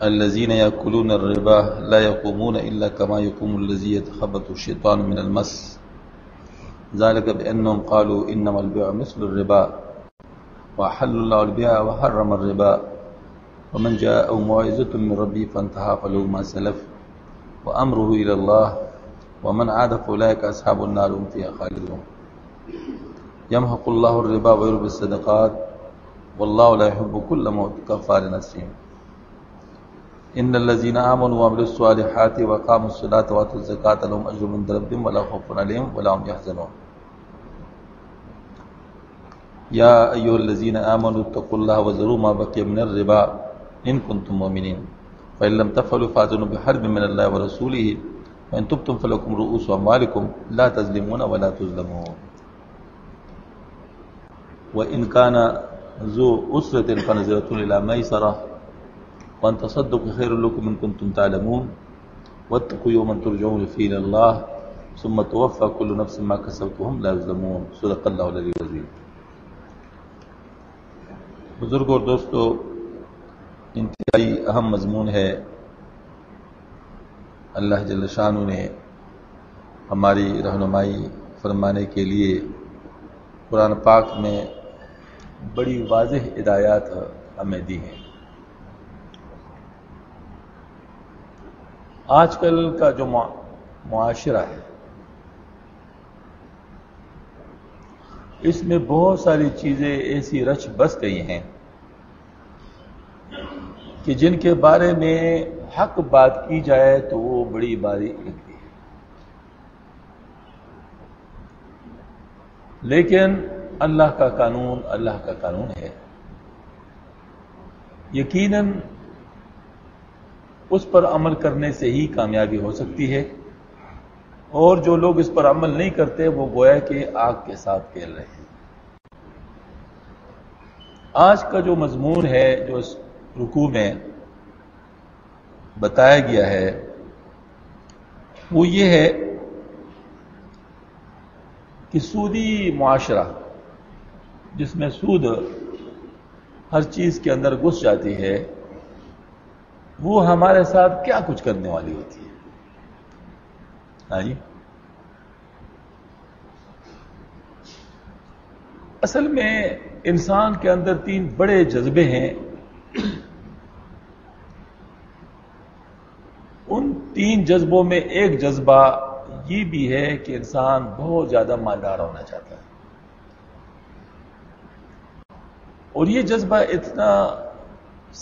الذين يأكلون الربا لا يقومون إلا كما يقوم الذي يتخبطه الشيطان من المس ذلك بأنهم قالوا إنما البيع مثل الربا وأحل الله البيع وحرم الربا ومن جاءه موعظة من ربه فانتهى فله ما سلف وأمره إلى الله ومن عاد فأولئك أصحاب النار هم فيها خالدون يمحق الله الربا ويربي الصدقات والله لا يحب كل كفار أثيم إن الذين آمنوا وعملوا الصالحات وأقاموا الصلاة وآتوا الزكاة لهم أجر عند ربهم ولا خوف عليهم ولا هم يحزنون يا أيها الذين آمنوا اتقوا الله وذروا ما بقي من الربا إن كنتم مؤمنين فإن لم تفعلوا فأذنوا بحرب من الله ورسوله وإن تبتم فلكم رؤوس أموالكم لا تظلمون ولا تظلمون وإن كان ذو أسرة فنظرة إلى ميسرة وأن تصدقوا خير لكم إن كنتم تعلمون واتقوا يوما ترجعون فيه إلى الله ثم توفى كل نفس ما كسبت وهم لا يظلمون صدق اللہ العلی العظیم۔ بزرگوں اور دوستو، انتہائی اہم مضمون ہے۔ اللہ جل شانہ نے ہماری رہنمائی فرمانے کے لیے قرآن پاک میں بڑی واضح ہدایات ہمیں دی ہیں۔ آج کل کا جو معاشرہ ہے، اس میں بہت ساری چیزیں ایسی رچ بس گئی ہیں کہ جن کے بارے میں حق بات کی جائے تو وہ بڑی باری لگتی ہے، لیکن اللہ کا قانون ہے، یقیناً اس پر عمل کرنے سے ہی کامیابی ہو سکتی ہے، اور جو لوگ اس پر عمل نہیں کرتے وہ گویا کہ آگ کے ساتھ کھیل رہے ہیں۔ آج کا جو مضمون ہے جو اس رکوع میں بتایا گیا ہے وہ یہ ہے کہ سودی معاشرہ، جس میں سود ہر چیز کے اندر گھس جاتی ہے، وہ ہمارے ساتھ کیا کچھ کرنے والی ہوتی ہے۔ ہاں جی، اصل میں انسان کے اندر 3 بڑے جذبے ہیں۔ ان 3 جذبوں میں ایک جذبہ یہ بھی ہے کہ انسان بہت زیادہ مالدار ہونا چاہتا ہے، اور یہ جذبہ اتنا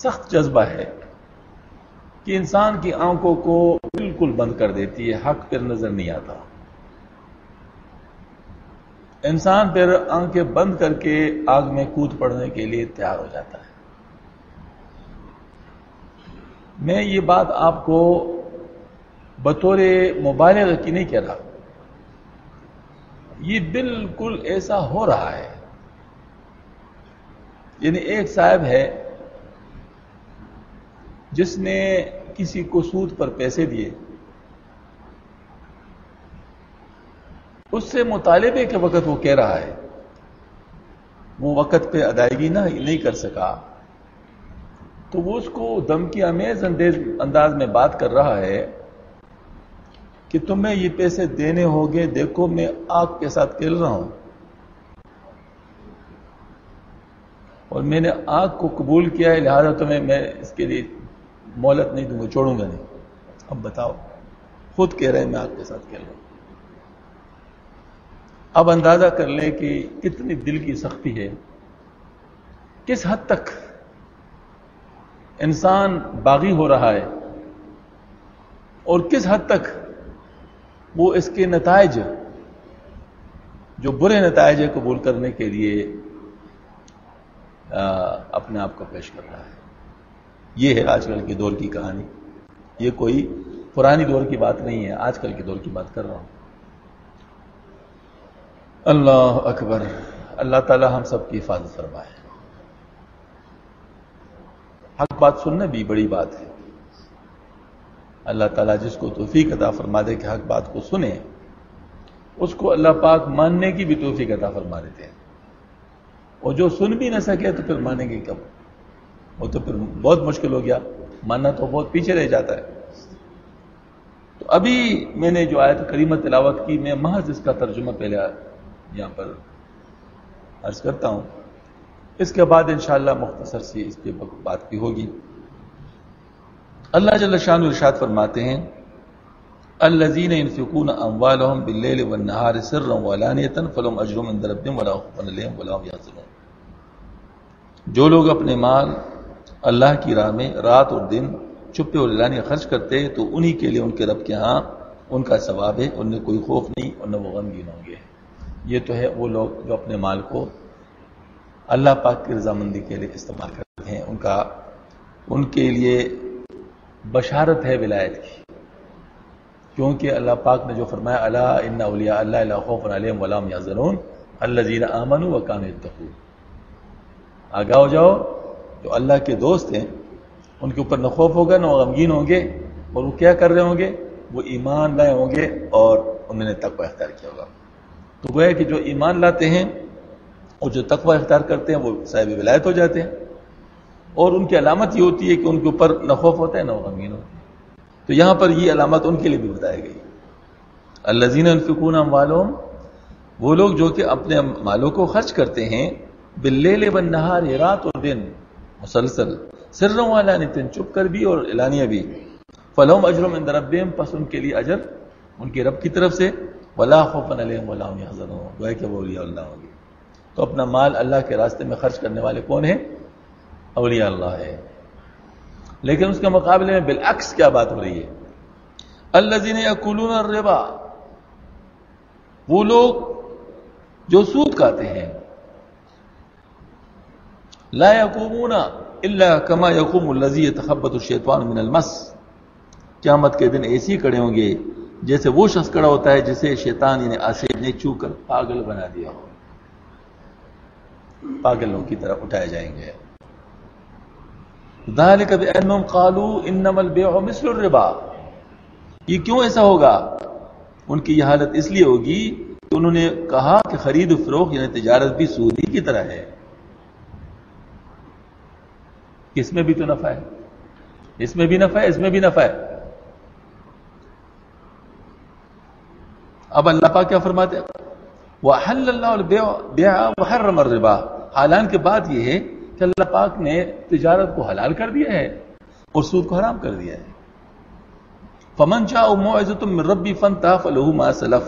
سخت جذبہ ہے کہ انسان کی آنکھوں کو بالکل بند کر دیتی ہے، حق پھر نظر نہیں آتا۔ انسان پھر آنکھیں بند کر کے آگ میں کود پڑنے کے لیے تیار ہو جاتا ہے۔ میں یہ بات آپ کو بطور مبالغہ کی نہیں کہہ رہا، یہ بالکل ایسا ہو رہا ہے۔ یعنی ایک صاحب ہے جس نے کسی کو سود پر پیسے دیے، اس سے مطالبے کے وقت وہ کہہ رہا ہے، وہ وقت پہ ادائیگی نہیں کر سکا، تو وہ اس کو دھمکی آمیز انداز میں بات کر رہا ہے کہ تمہیں یہ پیسے دینے ہوگے، دیکھو میں آگ کے ساتھ کھیل رہا ہوں اور میں نے آگ کو قبول کیا ہے، لہذا تمہیں میں اس کے لیے مہلت نہیں دوں گا، چھوڑوں گا نہیں۔ اب بتاؤ، خود کہہ رہے ہیں میں آگ کے ساتھ کھیل رہا ہوں۔ اب اندازہ کر لیں کہ کتنی دل کی سختی ہے، کس حد تک انسان باغی ہو رہا ہے، اور کس حد تک وہ اس کے نتائج، جو برے نتائج ہے، قبول کرنے کے لیے اپنے آپ کو پیش کر رہا ہے۔ یہ ہے آج کل کے دور کی کہانی، یہ کوئی پرانی دور کی بات نہیں ہے، آج کل کے دور کی بات کر رہا ہوں۔ اللہ اکبر، اللہ تعالی ہم سب کی حفاظت فرمائے۔ حق بات سننا بھی بڑی بات ہے۔ اللہ تعالیٰ جس کو توفیق عطا فرما دے کہ حق بات کو سنے، اس کو اللہ پاک ماننے کی بھی توفیق عطا فرما دیتے ہیں، اور جو سن بھی نہ سکے تو پھر مانیں گے کب؟ وہ تو پھر بہت مشکل ہو گیا۔ ماننا تو بہت پیچھے رہ جاتا ہے. تو ابھی میں نے جو آیت کریمہ تلاوت کی، میں محض اس کا ترجمہ پہلے یہاں پر عرض کرتا ہوں، اس کے بعد انشاءاللہ مختصر سی اس پہ بات بھی ہوگی. اللہ جل شانہ ارشاد فرماتے ہیں الذین ينفقون اموالهم باللیل والنہار سرا وعلانیۃ فلہم اجرهم عند ربہم ولا خوف علیہم ولا هم یحزنون. جو لوگ اپنے مال اللہ کی راہ میں رات اور دن چھپے اور اعلانیہ خرچ کرتے ہیں تو انہی کے لیے ان کے رب کے ہاں ان کا ثواب ہے، ان میں کوئی خوف نہیں اور نہ وہ غمگین ہوں گے. یہ تو ہے وہ لوگ جو اپنے مال کو اللہ پاک کی رضامندی کے لیے استعمال کرتے ہیں، ان کے لیے بشارت ہے ولایت کی، کیونکہ اللہ پاک نے جو فرمایا الا ان اولیاء اللہ لا خوف علیہم ولا هم یحزنون الذین آمنوا وکانوا یتقون. آگاہ ہو جاؤ، جو اللہ کے دوست ہیں ان کے اوپر نہ خوف ہوگا نہ غمگین ہوں گے، اور وہ کیا کر رہے ہوں گے؟ وہ ایمان لائے ہوں گے اور انہوں نے تقوی اختیار کیا ہوگا. تو گویا کہ جو ایمان لاتے ہیں اور جو تقوی اختیار کرتے ہیں وہ صاحب ولایت ہو جاتے ہیں، اور ان کی علامت یہ ہوتی ہے کہ ان کے اوپر نہ خوف ہوتا ہے نہ غمگین ہوتا ہے. تو یہاں پر یہ علامت ان کے لیے بھی بتائی گئی. الذین ينفقون اموالهم، وہ لوگ جو کہ اپنے مالوں کو خرچ کرتے ہیں باللیل والنہار، رات اور دن مسلسل، سرا وعلانیۃ، چھپ کر بھی اور اعلانیہ بھی، فلہم اجرهم عند ربہم، پس ان کے لیے اجر ان کے رب کی طرف سے، ولا خوف علیہم ولا هم یحزنون، گویا کہ وہ اولیاء اللہ ہوں گے. تو اپنا مال اللہ کے راستے میں خرچ کرنے والے کون ہیں؟ اولیاء اللہ ہے. لیکن اس کے مقابلے میں بالعکس کیا بات ہو رہی ہے؟ الذین یاکلون الربا، وہ لوگ جو سود کھاتے ہیں، لا یقومون الا کما یقوم الذی یتخبط الشیطان من المس، قیامت کے دن ایسے ہی کھڑے ہوں گے جیسے وہ شخص کھڑا ہوتا ہے جسے شیطان یعنی آسیب نے چو کر پاگل بنا دیا ہو. پاگلوں کی طرف اٹھائے جائیں گے. ذالک بانہم قالوا انما البیع مثل الربا، یہ کیوں ایسا ہوگا؟ ان کی یہ حالت اس لیے ہوگی کہ انہوں نے کہا کہ خرید و فروخت یعنی تجارت بھی سود ہی کی طرح ہے. اس میں بھی تو نفع ہے، اس میں بھی نفع ہے، اس میں بھی نفع ہے. اب اللہ پاک کیا فرماتے ہیں؟ وَأَحَلَّ اللَّهُ الْبَيْعَ وَحَرَّمَ الرِّبَا. حالانکہ بات یہ ہے کہ اللہ پاک نے تجارت کو حلال کر دیا ہے اور سود کو حرام کر دیا ہے. فَمَنْ جَاءَهُ مَوْعِظَةٌ مِّن رَّبِّهِ فَانْتَهَىٰ فَلَهُ مَا سَلَفَ.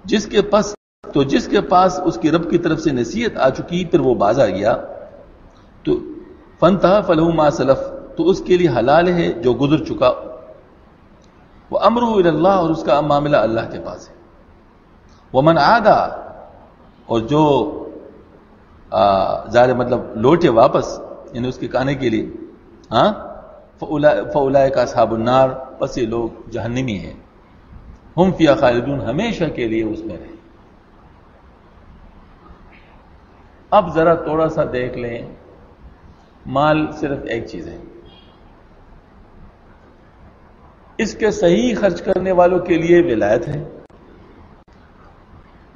جس کے پاس اس کی رب کی طرف سے نصیحت آ چکی پھر وہ باز آ گیا تو فَانْتَهَىٰ فَلَهُ مَا سَلَفَ، تو اس کے لیے حلال ہے جو گزر چکا. وَأَمْرُهُ إِلَى اللَّهِ، اور اس کا معاملہ اللہ کے پاس ہے. وَمَنْ عَادَ، اور جو ظاہر مطلب لوٹے واپس یعنی اس کے کھانے کے لیے، فَأُولَٰئِکَ أَصْحَابُ النَّارِ، پس یہ لوگ جہنمی ہیں. ہم فیہا خالدون، ہمیشہ کے لیے اس میں رہیں. اب ذرا تھوڑا سا دیکھ لیں، مال صرف ایک چیز ہے، اس کے صحیح خرچ کرنے والوں کے لیے ولایت ہے،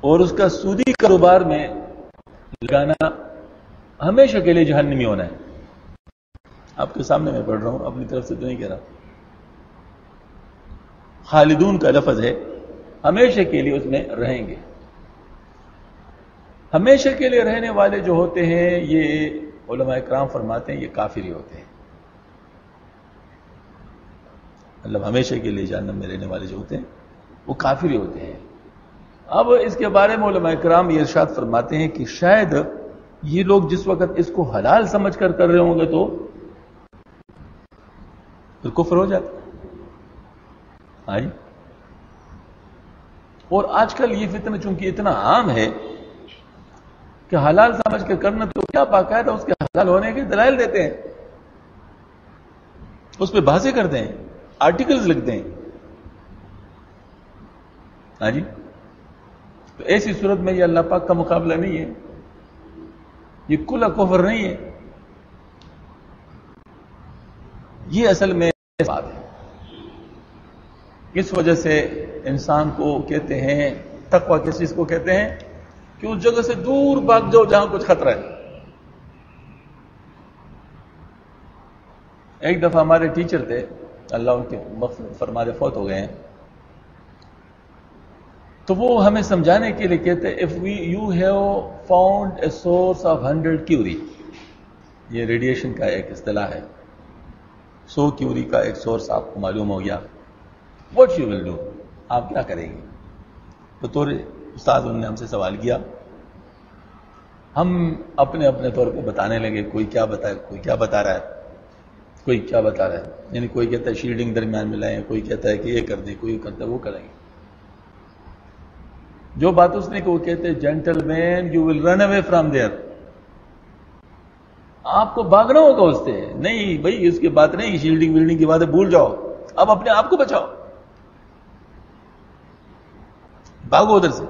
اور اس کا سودی کاروبار میں لگانا ہمیشہ کے لیے جہنمی ہونا ہے. آپ کے سامنے میں پڑھ رہا ہوں، اپنی طرف سے تو نہیں کہہ رہا. خالدون کا لفظ ہے، ہمیشہ کے لیے اس میں رہیں گے. ہمیشہ کے لیے رہنے والے جو ہوتے ہیں یہ علماء کرام فرماتے ہیں یہ کافر ہی ہوتے ہیں. مطلب ہمیشہ کے لیے جہنم میں رہنے والے جو ہوتے ہیں وہ کافر ہی ہوتے ہیں. اب اس کے بارے میں علماء کرام یہ ارشاد فرماتے ہیں کہ شاید یہ لوگ جس وقت اس کو حلال سمجھ کر رہے ہوں گے تو پھر کفر ہو جاتا. ہاں جی. اور آج کل یہ فتنہ چونکہ اتنا عام ہے کہ حلال سمجھ کے کرنا تو کیا باقاعدہ اس کے حلال ہونے کے دلائل دیتے ہیں، اس پہ بحثیں کرتے ہیں، آرٹیکلز لکھتے ہیں. ہاں جی. تو ایسی صورت میں یہ اللہ پاک کا مقابلہ نہیں ہے، یہ کھلا کفر نہیں ہے، یہ اصل میں بات ہے. اس وجہ سے انسان کو کہتے ہیں تقویٰ، کس چیز کو کہتے ہیں؟ کہ اس جگہ سے دور بھاگ جاؤ جہاں کچھ خطرہ ہے. ایک دفعہ ہمارے ٹیچر تھے، اللہ ان کے مغفرت فرما دے، فوت ہو گئے ہیں. تو وہ ہمیں سمجھانے کے لیے کہتے ہیں if you have found a source of 100 curie، یہ ریڈیشن کا ایک اصطلاح ہے، 100 کیوری کا ایک سورس آپ کو معلوم ہو گیا، what you will do، آپ کیا کریں گے؟ بطور استاد انہوں نے ہم سے سوال کیا. ہم اپنے اپنے طور پہ بتانے لگے، کوئی کیا بتا رہا ہے، کوئی کیا بتا رہا ہے. یعنی کوئی کہتا ہے شیلڈنگ درمیان میں لائیں، کوئی کہتا ہے کہ یہ کر دیں، کوئی کہتا ہے وہ کریں گے. جو بات اس نے کہ وہ کہتے ہیں gentleman you will run away from there, آپ کو بھاگنا ہوگا اس سے. نہیں بھائی اس کی بات نہیں، شیلڈنگ ویلڈنگ کی باتیں بھول جاؤ، اب اپنے آپ کو بچاؤ، بھاگو ادھر سے.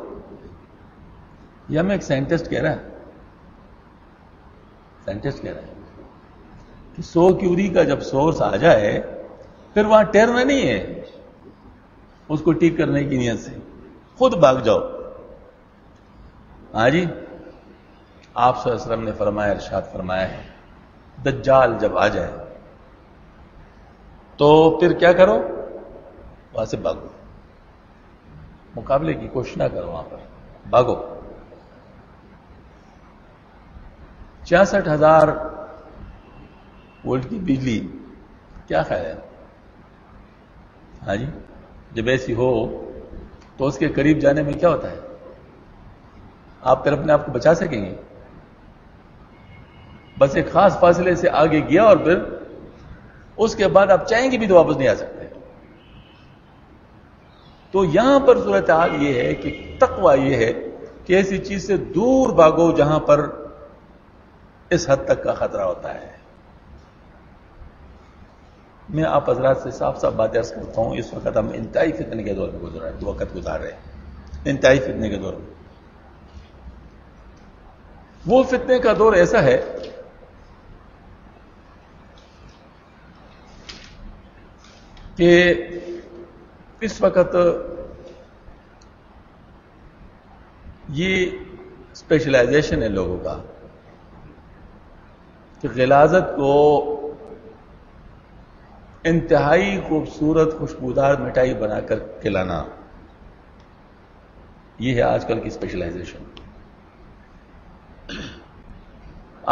یہ ہمیں ایک سائنٹسٹ کہہ رہا ہے کہ 100 کیوری کا جب سورس آ جائے پھر وہاں ٹیرنا نہیں ہے، اس کو ٹھیک کرنے کی نیت سے خود بھاگ جاؤ. ہاں جی، آپ صلی اللہ علیہ وسلم نے فرمایا، ارشاد فرمایا ہے دجال جب آ جائے تو پھر کیا کرو؟ وہاں سے بھاگو، مقابلے کی کوشش نہ کرو، وہاں پر بھاگو. 66,000 وولٹ کی بجلی کیا خیال ہے؟ ہاں جی، جب ایسی ہو تو اس کے قریب جانے میں کیا ہوتا ہے؟ آپ پھر اپنے آپ کو بچا سکیں گے؟ بس ایک خاص فاصلے سے آگے گیا اور پھر اس کے بعد آپ چاہیں گے بھی تو واپس نہیں آ سکتے. تو یہاں پر صورتحال یہ ہے کہ تقویٰ یہ ہے کہ ایسی چیز سے دور بھاگو جہاں پر اس حد تک کا خطرہ ہوتا ہے. میں آپ حضرات سے صاف صاف باتیں عرض کرتا ہوں، اس وقت ہم انتہائی فتنے کے دور میں گزار رہے ہیں، انتہائی فتنے کے دور میں. وہ فتنے کا دور ایسا ہے کہ اس وقت یہ اسپیشلائزیشن ہے لوگوں کا کہ غلاظت کو انتہائی خوبصورت خوشبودار مٹھائی بنا کر کھلانا، یہ ہے آج کل کی اسپیشلائزیشن.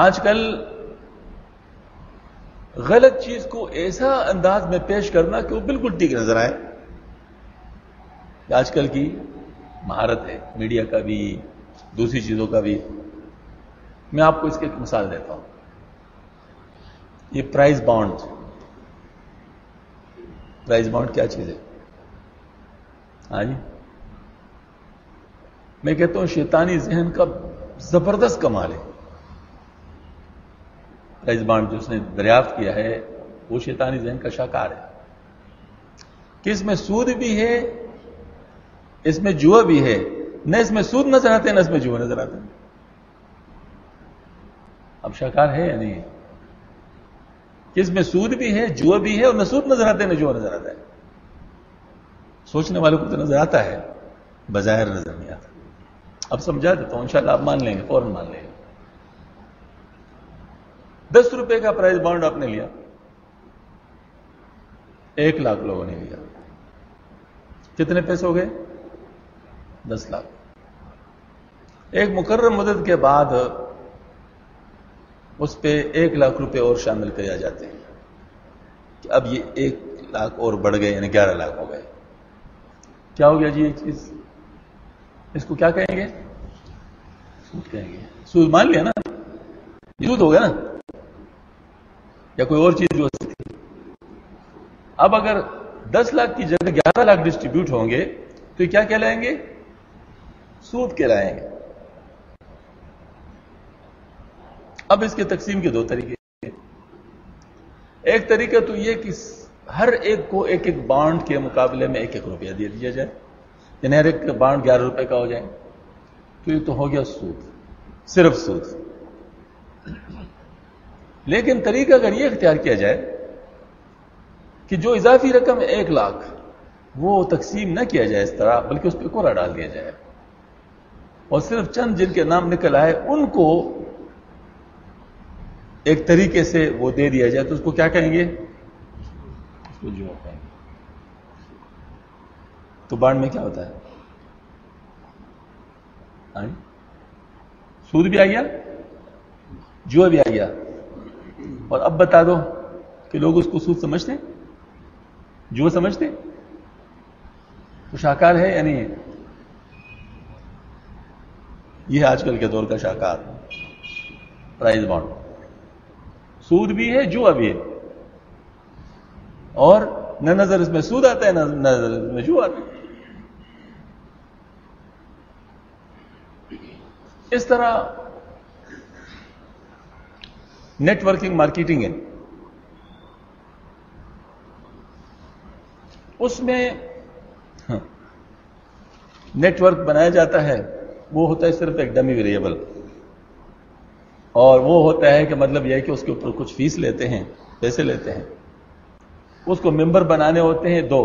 آج کل غلط چیز کو ایسا انداز میں پیش کرنا کہ وہ بالکل ٹھیک نظر آئے. آج کل کی مہارت ہے میڈیا کا بھی، دوسری چیزوں کا بھی. میں آپ کو اس کی ایک مثال دیتا ہوں. یہ پرائز بانڈ کیا چیز ہے؟ ہاں جی، میں کہتا ہوں شیطانی ذہن کا زبردست کمال ہے. پرائز بانڈ جو اس نے دریافت کیا ہے وہ شیطانی ذہن کا شاہکار ہے کہ اس میں سود بھی ہے، اس میں جوا بھی ہے. نہ اس میں سود نظر آتے نہ اس میں جوا نظر آتے. اب شاہکار ہے یا نہیں ہے کہ اس میں سود بھی ہے، جوا بھی ہے، اور نہ سود نظر آتے نہ جوا نظر آتا ہے. سوچنے والوں کو تو نظر آتا ہے، بظاہر نظر نہیں آتا. اب سمجھا دیتا ہوں، انشاءاللہ آپ مان لیں گے، فوراً مان لیں گے. 10 روپے کا پرائز بانڈ آپ نے لیا، 1 لاکھ لوگوں نے لیا. کتنے پیسے ہو گئے؟ 10 لاکھ. ایک مقرر مدت کے بعد اس پہ 1 لاکھ روپے اور شامل کیا جاتے ہیں کہ اب یہ 1 لاکھ اور بڑھ گئے، یعنی 11 لاکھ ہو گئے. کیا ہو گیا جی یہ چیز؟ اس کو کیا کہیں گے؟ سود کہیں گے. سود مان لیا نا، سود ہو گیا نا، یا کوئی اور چیز جو ہو سکتی. اب اگر 10 لاکھ کی جگہ 11 لاکھ ڈسٹریبیوٹ ہوں گے تو یہ کیا کہلائیں گے؟ سود کہلائیں گے. اب اس کے تقسیم کے 2 طریقے ہیں. ایک طریقہ تو یہ کہ ہر ایک کو 1 بانڈ کے مقابلے میں 1 روپیہ دے دیا جائے، یعنی ہر ایک بانڈ 11 روپے کا ہو جائے. تو یہ تو ہو گیا سود، صرف سود. لیکن طریقہ اگر یہ اختیار کیا جائے کہ جو اضافی رقم 1 لاکھ وہ تقسیم نہ کیا جائے اس طرح، بلکہ اس پہ کوڑا ڈال دیا جائے اور صرف چند جن کے نام نکل آئے ان کو ایک طریقے سے وہ دے دیا جائے تو اس کو کیا کہیں گے؟ اس کو جوا کہیں گے. تو بانڈ میں کیا ہوتا ہے؟ سود بھی آ گیا، جوا بھی آ گیا. اور اب بتا دو کہ لوگ اس کو سود سمجھتے ہیں، جوا سمجھتے ہیں؟ تو شاہکار ہے یا نہیں ہے؟ یہ آج کل کے دور کا شاہکار، پرائز بانڈ. سود بھی ہے، جوا بھی ہے، اور نہ نظر اس میں سود آتا ہے نہ نظر اس میں جوا آتا ہے. اس طرح نیٹ ورکنگ مارکیٹنگ ہے، اس میں نیٹ ورک بنایا جاتا ہے. وہ ہوتا ہے صرف ایک ڈمی ویریبل، اور وہ ہوتا ہے کہ مطلب یہ ہے کہ اس کے اوپر کچھ فیس لیتے ہیں، پیسے لیتے ہیں. اس کو ممبر بنانے ہوتے ہیں 2،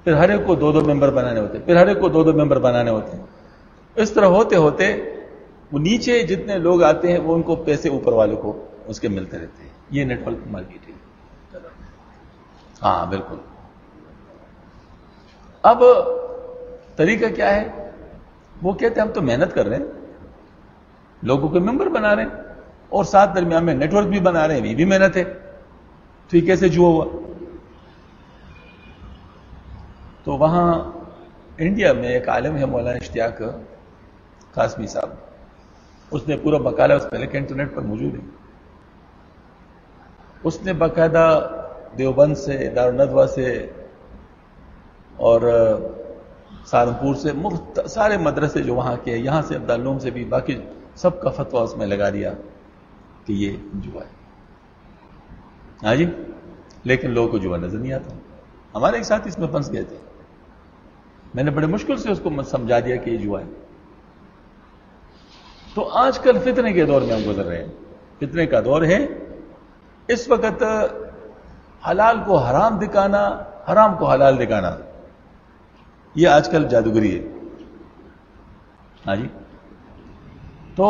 پھر ہر ایک کو 2 ممبر بنانے ہوتے ہیں، پھر ہر ایک کو 2 ممبر بنانے ہوتے ہیں. اس طرح ہوتے ہوتے وہ نیچے جتنے لوگ آتے ہیں وہ ان کو پیسے اوپر والوں کو اس کے ملتے رہتے ہیں. یہ نیٹ ورک مارکیٹنگ. ہاں بالکل. اب طریقہ کیا ہے؟ وہ کہتے ہیں ہم تو محنت کر رہے ہیں، لوگوں کے ممبر بنا رہے ہیں، اور ساتھ درمیان میں نیٹ ورک بھی بنا رہے ہیں، یہ بھی محنت ہے. تو یہ کیسے جوا ہوا؟ تو وہاں انڈیا میں ایک عالم ہے مولانا اشتیاق قاسمی صاحب، اس نے پورا مقالہ اس پہلے کہ انٹرنیٹ پر موجود ہے. اس نے باقاعدہ دیوبند سے، دارالندوا سے اور سہارنپور سے سارے مدرسے جو وہاں کے، یہاں سے عبدالعلوم سے بھی، باقی سب کا فتویٰ اس میں لگا دیا کہ یہ جوا ہے. ہاں جی. لیکن لوگوں کو جوا نظر نہیں آتا. ہمارے ایک ساتھ اس میں پھنس گئے تھے، میں نے بڑے مشکل سے اس کو سمجھا دیا کہ یہ جوا ہے. تو آج کل فتنے کے دور میں ہم گزر رہے ہیں. فتنے کا دور ہے اس وقت. حلال کو حرام دکھانا، حرام کو حلال دکھانا، یہ آج کل جادوگری ہے. ہاں جی. تو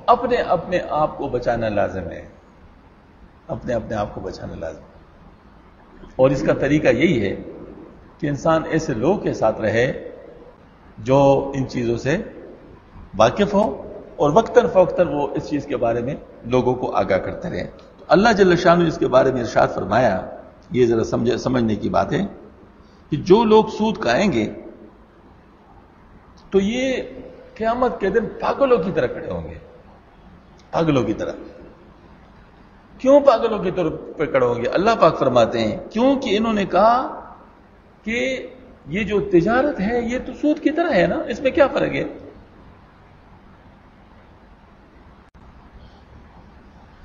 اپنے اپنے آپ کو بچانا لازم ہے، اپنے اپنے آپ کو بچانا لازم ہے. اور اس کا طریقہ یہی ہے کہ انسان ایسے لوگوں کے ساتھ رہے جو ان چیزوں سے واقف ہو، اور وقتاً فوقتاً وہ اس چیز کے بارے میں لوگوں کو آگاہ کرتے رہے. تو اللہ جل شانہ نے اس کے بارے میں ارشاد فرمایا، یہ ذرا سمجھنے کی بات ہے کہ جو لوگ سود کھائیں گے تو یہ قیامت کے دن پاگلوں کی طرح کھڑے ہوں گے. پاگلوں کی طرح. کیوں پاگلوں کی طرح پہ کھڑے ہوں گے؟ اللہ پاک فرماتے ہیں کیونکہ انہوں نے کہا کہ یہ جو تجارت ہے یہ تو سود کی طرح ہے نا، اس میں کیا فرق ہے؟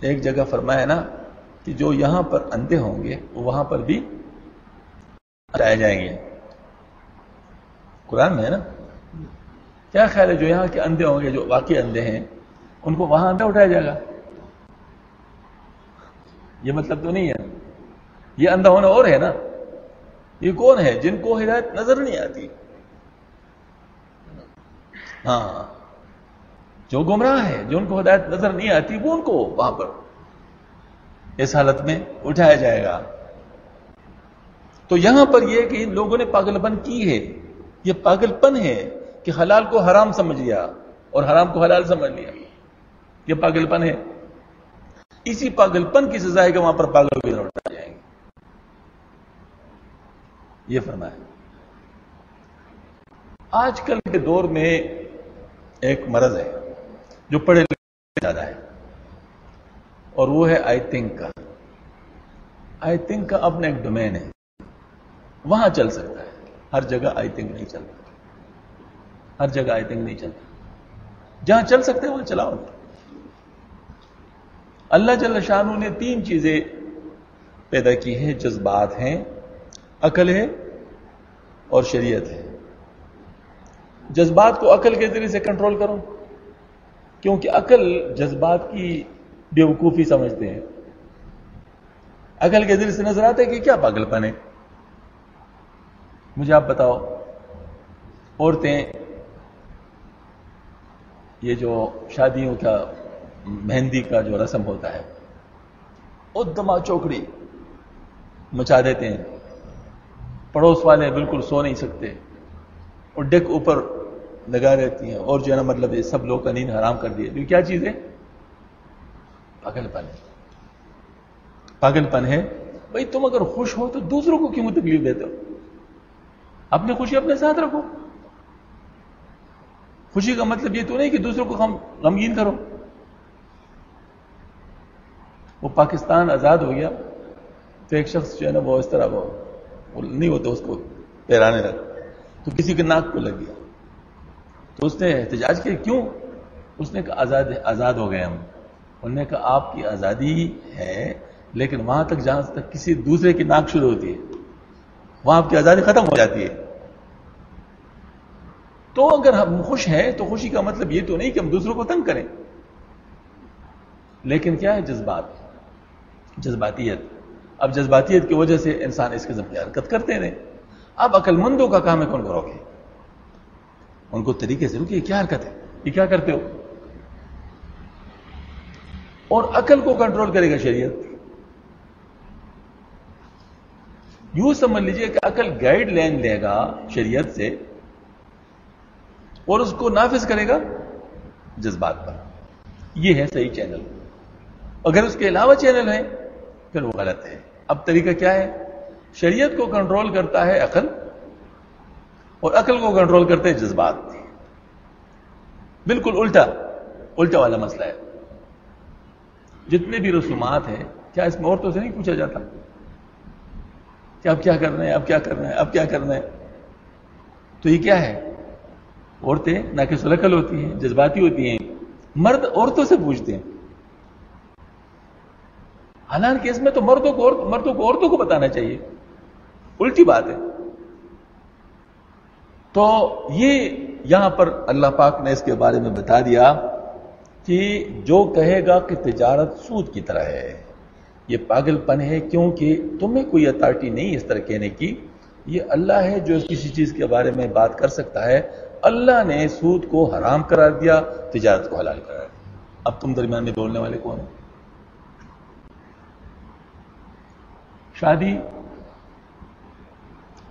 ایک جگہ فرمایا نا کہ جو یہاں پر اندھے ہوں گے وہ وہاں پر بھی اٹھائے جائیں گے. قرآن میں ہے نا. کیا خیال ہے جو یہاں کے اندھے ہوں گے، جو واقعی اندھے ہیں، ان کو وہاں اندھا اٹھایا جائے گا؟ یہ مطلب تو نہیں ہے. یہ اندھا ہونا اور ہے نا. یہ کون ہے؟ جن کو ہدایت نظر نہیں آتی. ہاں، جو گمراہ ہے، جو ان کو ہدایت نظر نہیں آتی، وہ ان کو وہاں پر اس حالت میں اٹھایا جائے گا. تو یہاں پر یہ کہ ان لوگوں نے پاگل پن کی ہے. یہ پاگل پن ہے کہ حلال کو حرام سمجھ لیا اور حرام کو حلال سمجھ لیا. یہ پاگل پن ہے. اسی پاگل پن کی سزا ہے کہ وہاں پر پاگلوں کی طرح اٹھائے جائیں گے. یہ فرمایا. آج کل کے دور میں ایک مرض ہے جو پڑھے لکھے زیادہ ہے، اور وہ ہے آئی تھنک کا. آئی تھنک کا اپنا ایک ڈومین ہے، وہاں چل سکتا ہے. ہر جگہ آئی تھنک نہیں چلتا. ہر جگہ آئی تھنک نہیں چلتا. جہاں چل سکتے ہیں وہاں چلاؤ. اللہ جل شانہ نے 3 چیزیں پیدا کی ہیں. جذبات ہیں، عقل ہے اور شریعت ہے. جذبات کو عقل کے ذریعے سے کنٹرول کرو، کیونکہ عقل جذبات کی بیوقوفی سمجھتے ہیں. عقل کے ذریعے سے نظر آتا ہے کہ کیا پاگل پن ہے. مجھے آپ بتاؤ، عورتیں یہ جو شادیوں کا مہندی کا جو رسم ہوتا ہے وہ دما چوکڑی مچا دیتے ہیں، پڑوس والے بالکل سو نہیں سکتے اور ڈیک اوپر لگا رہتی ہیں، اور جو ہے نا مطلب یہ سب لوگ کا نیند حرام کر دیے. یہ کیا چیز ہے؟ پاگل پن ہے. پاگل پن ہے. بھائی تم اگر خوش ہو تو دوسروں کو کیوں تکلیف دیتے ہو؟ اپنی خوشی اپنے ساتھ رکھو. خوشی کا مطلب یہ تو نہیں کہ دوسروں کو غمگین کرو. وہ پاکستان آزاد ہو گیا تو ایک شخص جو ہے نا وہ اس طرح وہ نہیں ہوتا، اس کو پیرانے لگا تو کسی کے ناک کو لگ گیا، تو اس نے احتجاج کیا. کیوں؟ اس نے کہا آزاد ہو گئے ہم. انہوں نے کہا آپ کی آزادی ہے، لیکن وہاں تک جہاں تک کسی دوسرے کی ناک شروع ہوتی ہے وہاں آپ کی آزادی ختم ہو جاتی ہے. تو اگر ہم خوش ہیں تو خوشی کا مطلب یہ تو نہیں کہ ہم دوسروں کو تنگ کریں، لیکن کیا ہے؟ جذباتیت. اب جذباتیت کی وجہ سے انسان اس قسم کی حرکت کرتے رہے. اب عقل مندوں کا کام ہے کون کو روکے، ان کو طریقے سے روکے. یہ کیا حرکت ہے؟ یہ کیا کرتے ہو؟ اور عقل کو کنٹرول کرے گا شریعت. یوں سمجھ لیجئے کہ عقل گائیڈ لائن لے گا شریعت سے اور اس کو نافذ کرے گا جذبات پر. یہ ہے صحیح چینل. اگر اس کے علاوہ چینل ہے پھر وہ غلط ہے. اب طریقہ کیا ہے؟ شریعت کو کنٹرول کرتا ہے عقل، اور عقل کو کنٹرول کرتے ہیں جذبات. بالکل الٹا والا مسئلہ ہے. جتنے بھی رسومات ہیں، کیا اس میں عورتوں سے نہیں پوچھا جاتا کہ اب کیا کرنا ہے، اب کیا کرنا ہے، اب کیا کرنا ہے؟ تو یہ کیا ہے؟ عورتیں ناقص العقل ہوتی ہیں، جذباتی ہوتی ہیں. مرد عورتوں سے پوچھتے ہیں. حالانکہ اس میں تو مردوں کو عورتوں کو بتانا چاہیے. الٹی بات ہے. تو یہ یہاں پر اللہ پاک نے اس کے بارے میں بتا دیا کہ جو کہے گا کہ تجارت سود کی طرح ہے، یہ پاگل پن ہے، کیونکہ تمہیں کوئی اتھارٹی نہیں اس طرح کہنے کی. یہ اللہ ہے جو کسی چیز کے بارے میں بات کر سکتا ہے. اللہ نے سود کو حرام قرار دیا، تجارت کو حلال قرار دیا. اب تم درمیان میں بولنے والے کون ہیں؟ شادی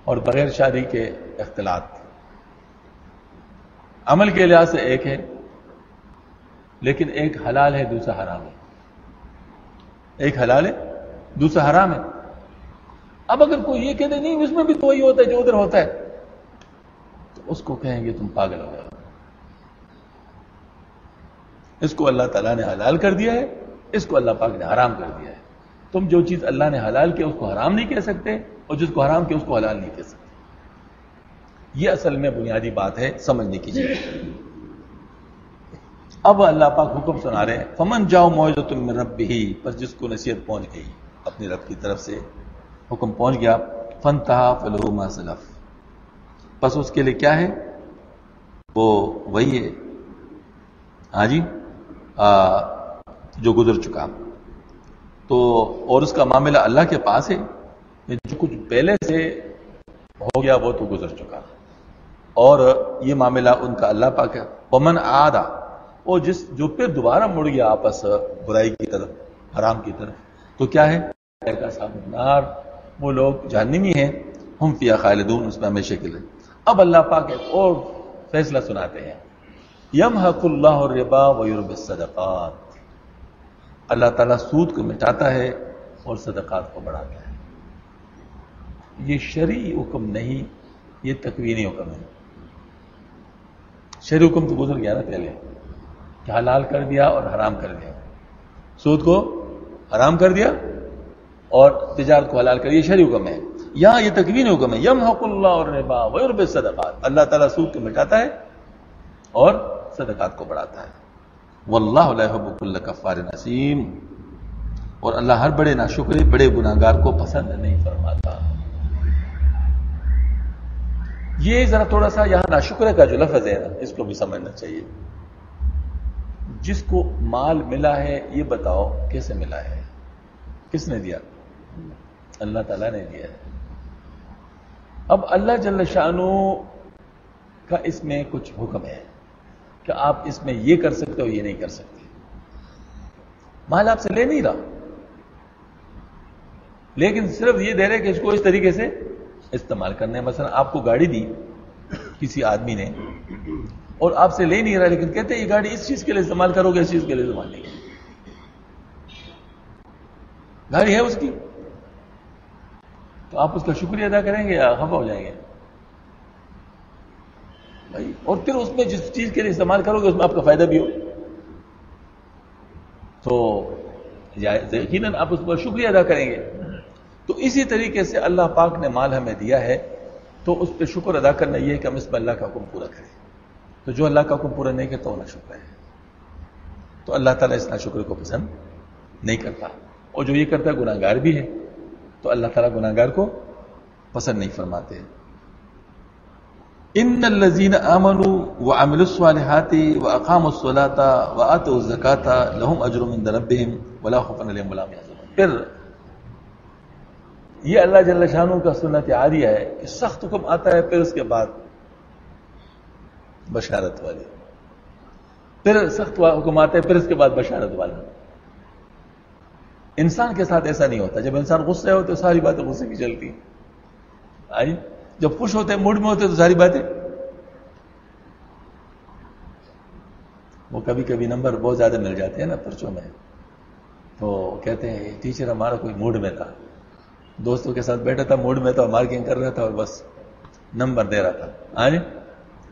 اور بغیر شادی کے اختلاط عمل کے لحاظ سے ایک ہے، لیکن ایک حلال ہے دوسرا حرام ہے. ایک حلال ہے دوسرا حرام ہے. اب اگر کوئی یہ کہتے نہیں اس میں بھی تو وہی ہوتا ہے جو ادھر ہوتا ہے، تو اس کو کہیں گے تم پاگل ہو گئے. اس کو اللہ تعالیٰ نے حلال کر دیا ہے، اس کو اللہ پاک نے حرام کر دیا ہے. تم جو چیز اللہ نے حلال کیا اس کو حرام نہیں کہہ سکتے، اور جس کو حرام کیا اس کو حلال نہیں کہہ سکتے. یہ اصل میں بنیادی بات ہے سمجھنے کی چیز. اب اللہ پاک حکم سنا رہے ہیں فمن جاؤ موعظۃ من ربہ، پر جس کو نصیحت پہنچ گئی اپنے رب کی طرف سے، حکم پہنچ گیا، فانتہا فلہ ما سلف، بس اس کے لیے کیا ہے؟ وہ وہی ہے ہاں جی جو گزر چکا. تو اور اس کا معاملہ اللہ کے پاس ہے. جو کچھ پہلے سے ہو گیا وہ تو گزر چکا، اور یہ معاملہ ان کا اللہ پاک ہے. ومن عادا، اور جو پھر دوبارہ مڑ گیا آپس برائی کی طرف، حرام کی طرف، تو کیا ہے؟ نار، وہ لوگ جہنمی ہیں، ہم فیہا خالدون، اس میں ہمیشہ کے لیے. اب اللہ پاک ایک اور فیصلہ سناتے ہیں، یمحق اللہ الربا ویربی الصدقات. اللہ تعالیٰ سود کو مٹاتا ہے اور صدقات کو بڑھاتا ہے. یہ شرعی حکم نہیں، یہ تکوینی حکم ہے. شرعی حکم تو گزر گیا نا پہلے کہ حلال کر دیا اور حرام کر دیا. سود کو حرام کر دیا اور تجارت کو حلال کر دیا، یہ شرعی حکم ہے. یہاں یہ تکوینی حکم ہے، یمحق اللہ الربا ویربی الصدقات. اللہ تعالیٰ سود کو مٹاتا ہے اور صدقات کو بڑھاتا ہے. واللہ لا يحب كل كفار اثیم، اور اللہ ہر بڑے ناشکر بڑے گناہگار کو پسند نہیں فرماتا. یہ ذرا تھوڑا سا یہاں ناشکر کا جو لفظ ہے نا اس کو بھی سمجھنا چاہیے. جس کو مال ملا ہے یہ بتاؤ کیسے ملا ہے، کس نے دیا؟ اللہ تعالیٰ نے دیا ہے. اب اللہ جل شانہ کا اس میں کچھ حکم ہے. کہ آپ اس میں یہ کر سکتے ہو یہ نہیں کر سکتے. مال آپ سے لے نہیں رہا، لیکن صرف یہ دے رہے کہ اس کو اس طریقے سے استعمال کرنا ہے. مثلا آپ کو گاڑی دی کسی آدمی نے اور آپ سے لے نہیں رہا، لیکن کہتے ہیں یہ گاڑی اس چیز کے لیے استعمال کرو گے، اس چیز کے لیے استعمال نہیں. گاڑی ہے اس کی، تو آپ اس کا شکریہ ادا کریں گے یا خفا ہو جائیں گے بھائی؟ اور پھر اس میں جس چیز کے لیے استعمال کرو گے اس میں آپ کا فائدہ بھی ہو تو یقیناً آپ اس پر شکریہ ادا کریں گے. تو اسی طریقے سے اللہ پاک نے مال ہمیں دیا ہے تو اس پہ شکر ادا کرنا یہ ہے کہ ہم اس میں اللہ کا حکم پورا کریں. تو جو اللہ کا حکم پورا نہیں کرتا وہ ناشکر ہے. تو اللہ تعالیٰ اس ناشکر کو پسند نہیں کرتا، اور جو یہ کرتا ہے گناہ گار بھی ہے، تو اللہ تعالیٰ گناہ گار کو پسند نہیں فرماتے. ان الذين امنوا وعملوا الصالحات واقاموا الصلاة واتوا الزكاة لهم اجر عند ربهم ولا خوف عليهم ولا هم يحزنون. پھر یہ اللہ جل شانہ کا سنت عاریہ ہے کہ سخت حکم آتا ہے، پھر اس کے بعد بشارت والی، پھر سخت حکم آتا ہے، پھر اس کے بعد بشارت والا. انسان کے ساتھ ایسا نہیں ہوتا. جب انسان غصے ہوتے تو ساری باتیں غصے کی چلتی ہیں، جب خوش ہوتے ہیں، موڈ میں ہوتے تو ساری باتیں. وہ کبھی کبھی نمبر بہت زیادہ مل جاتے ہیں نا پرچوں میں، تو کہتے ہیں ٹیچر ہمارا کوئی موڈ میں تھا، دوستوں کے ساتھ بیٹھا تھا، موڈ میں تھا، مارکنگ کر رہا تھا اور بس نمبر دے رہا تھا.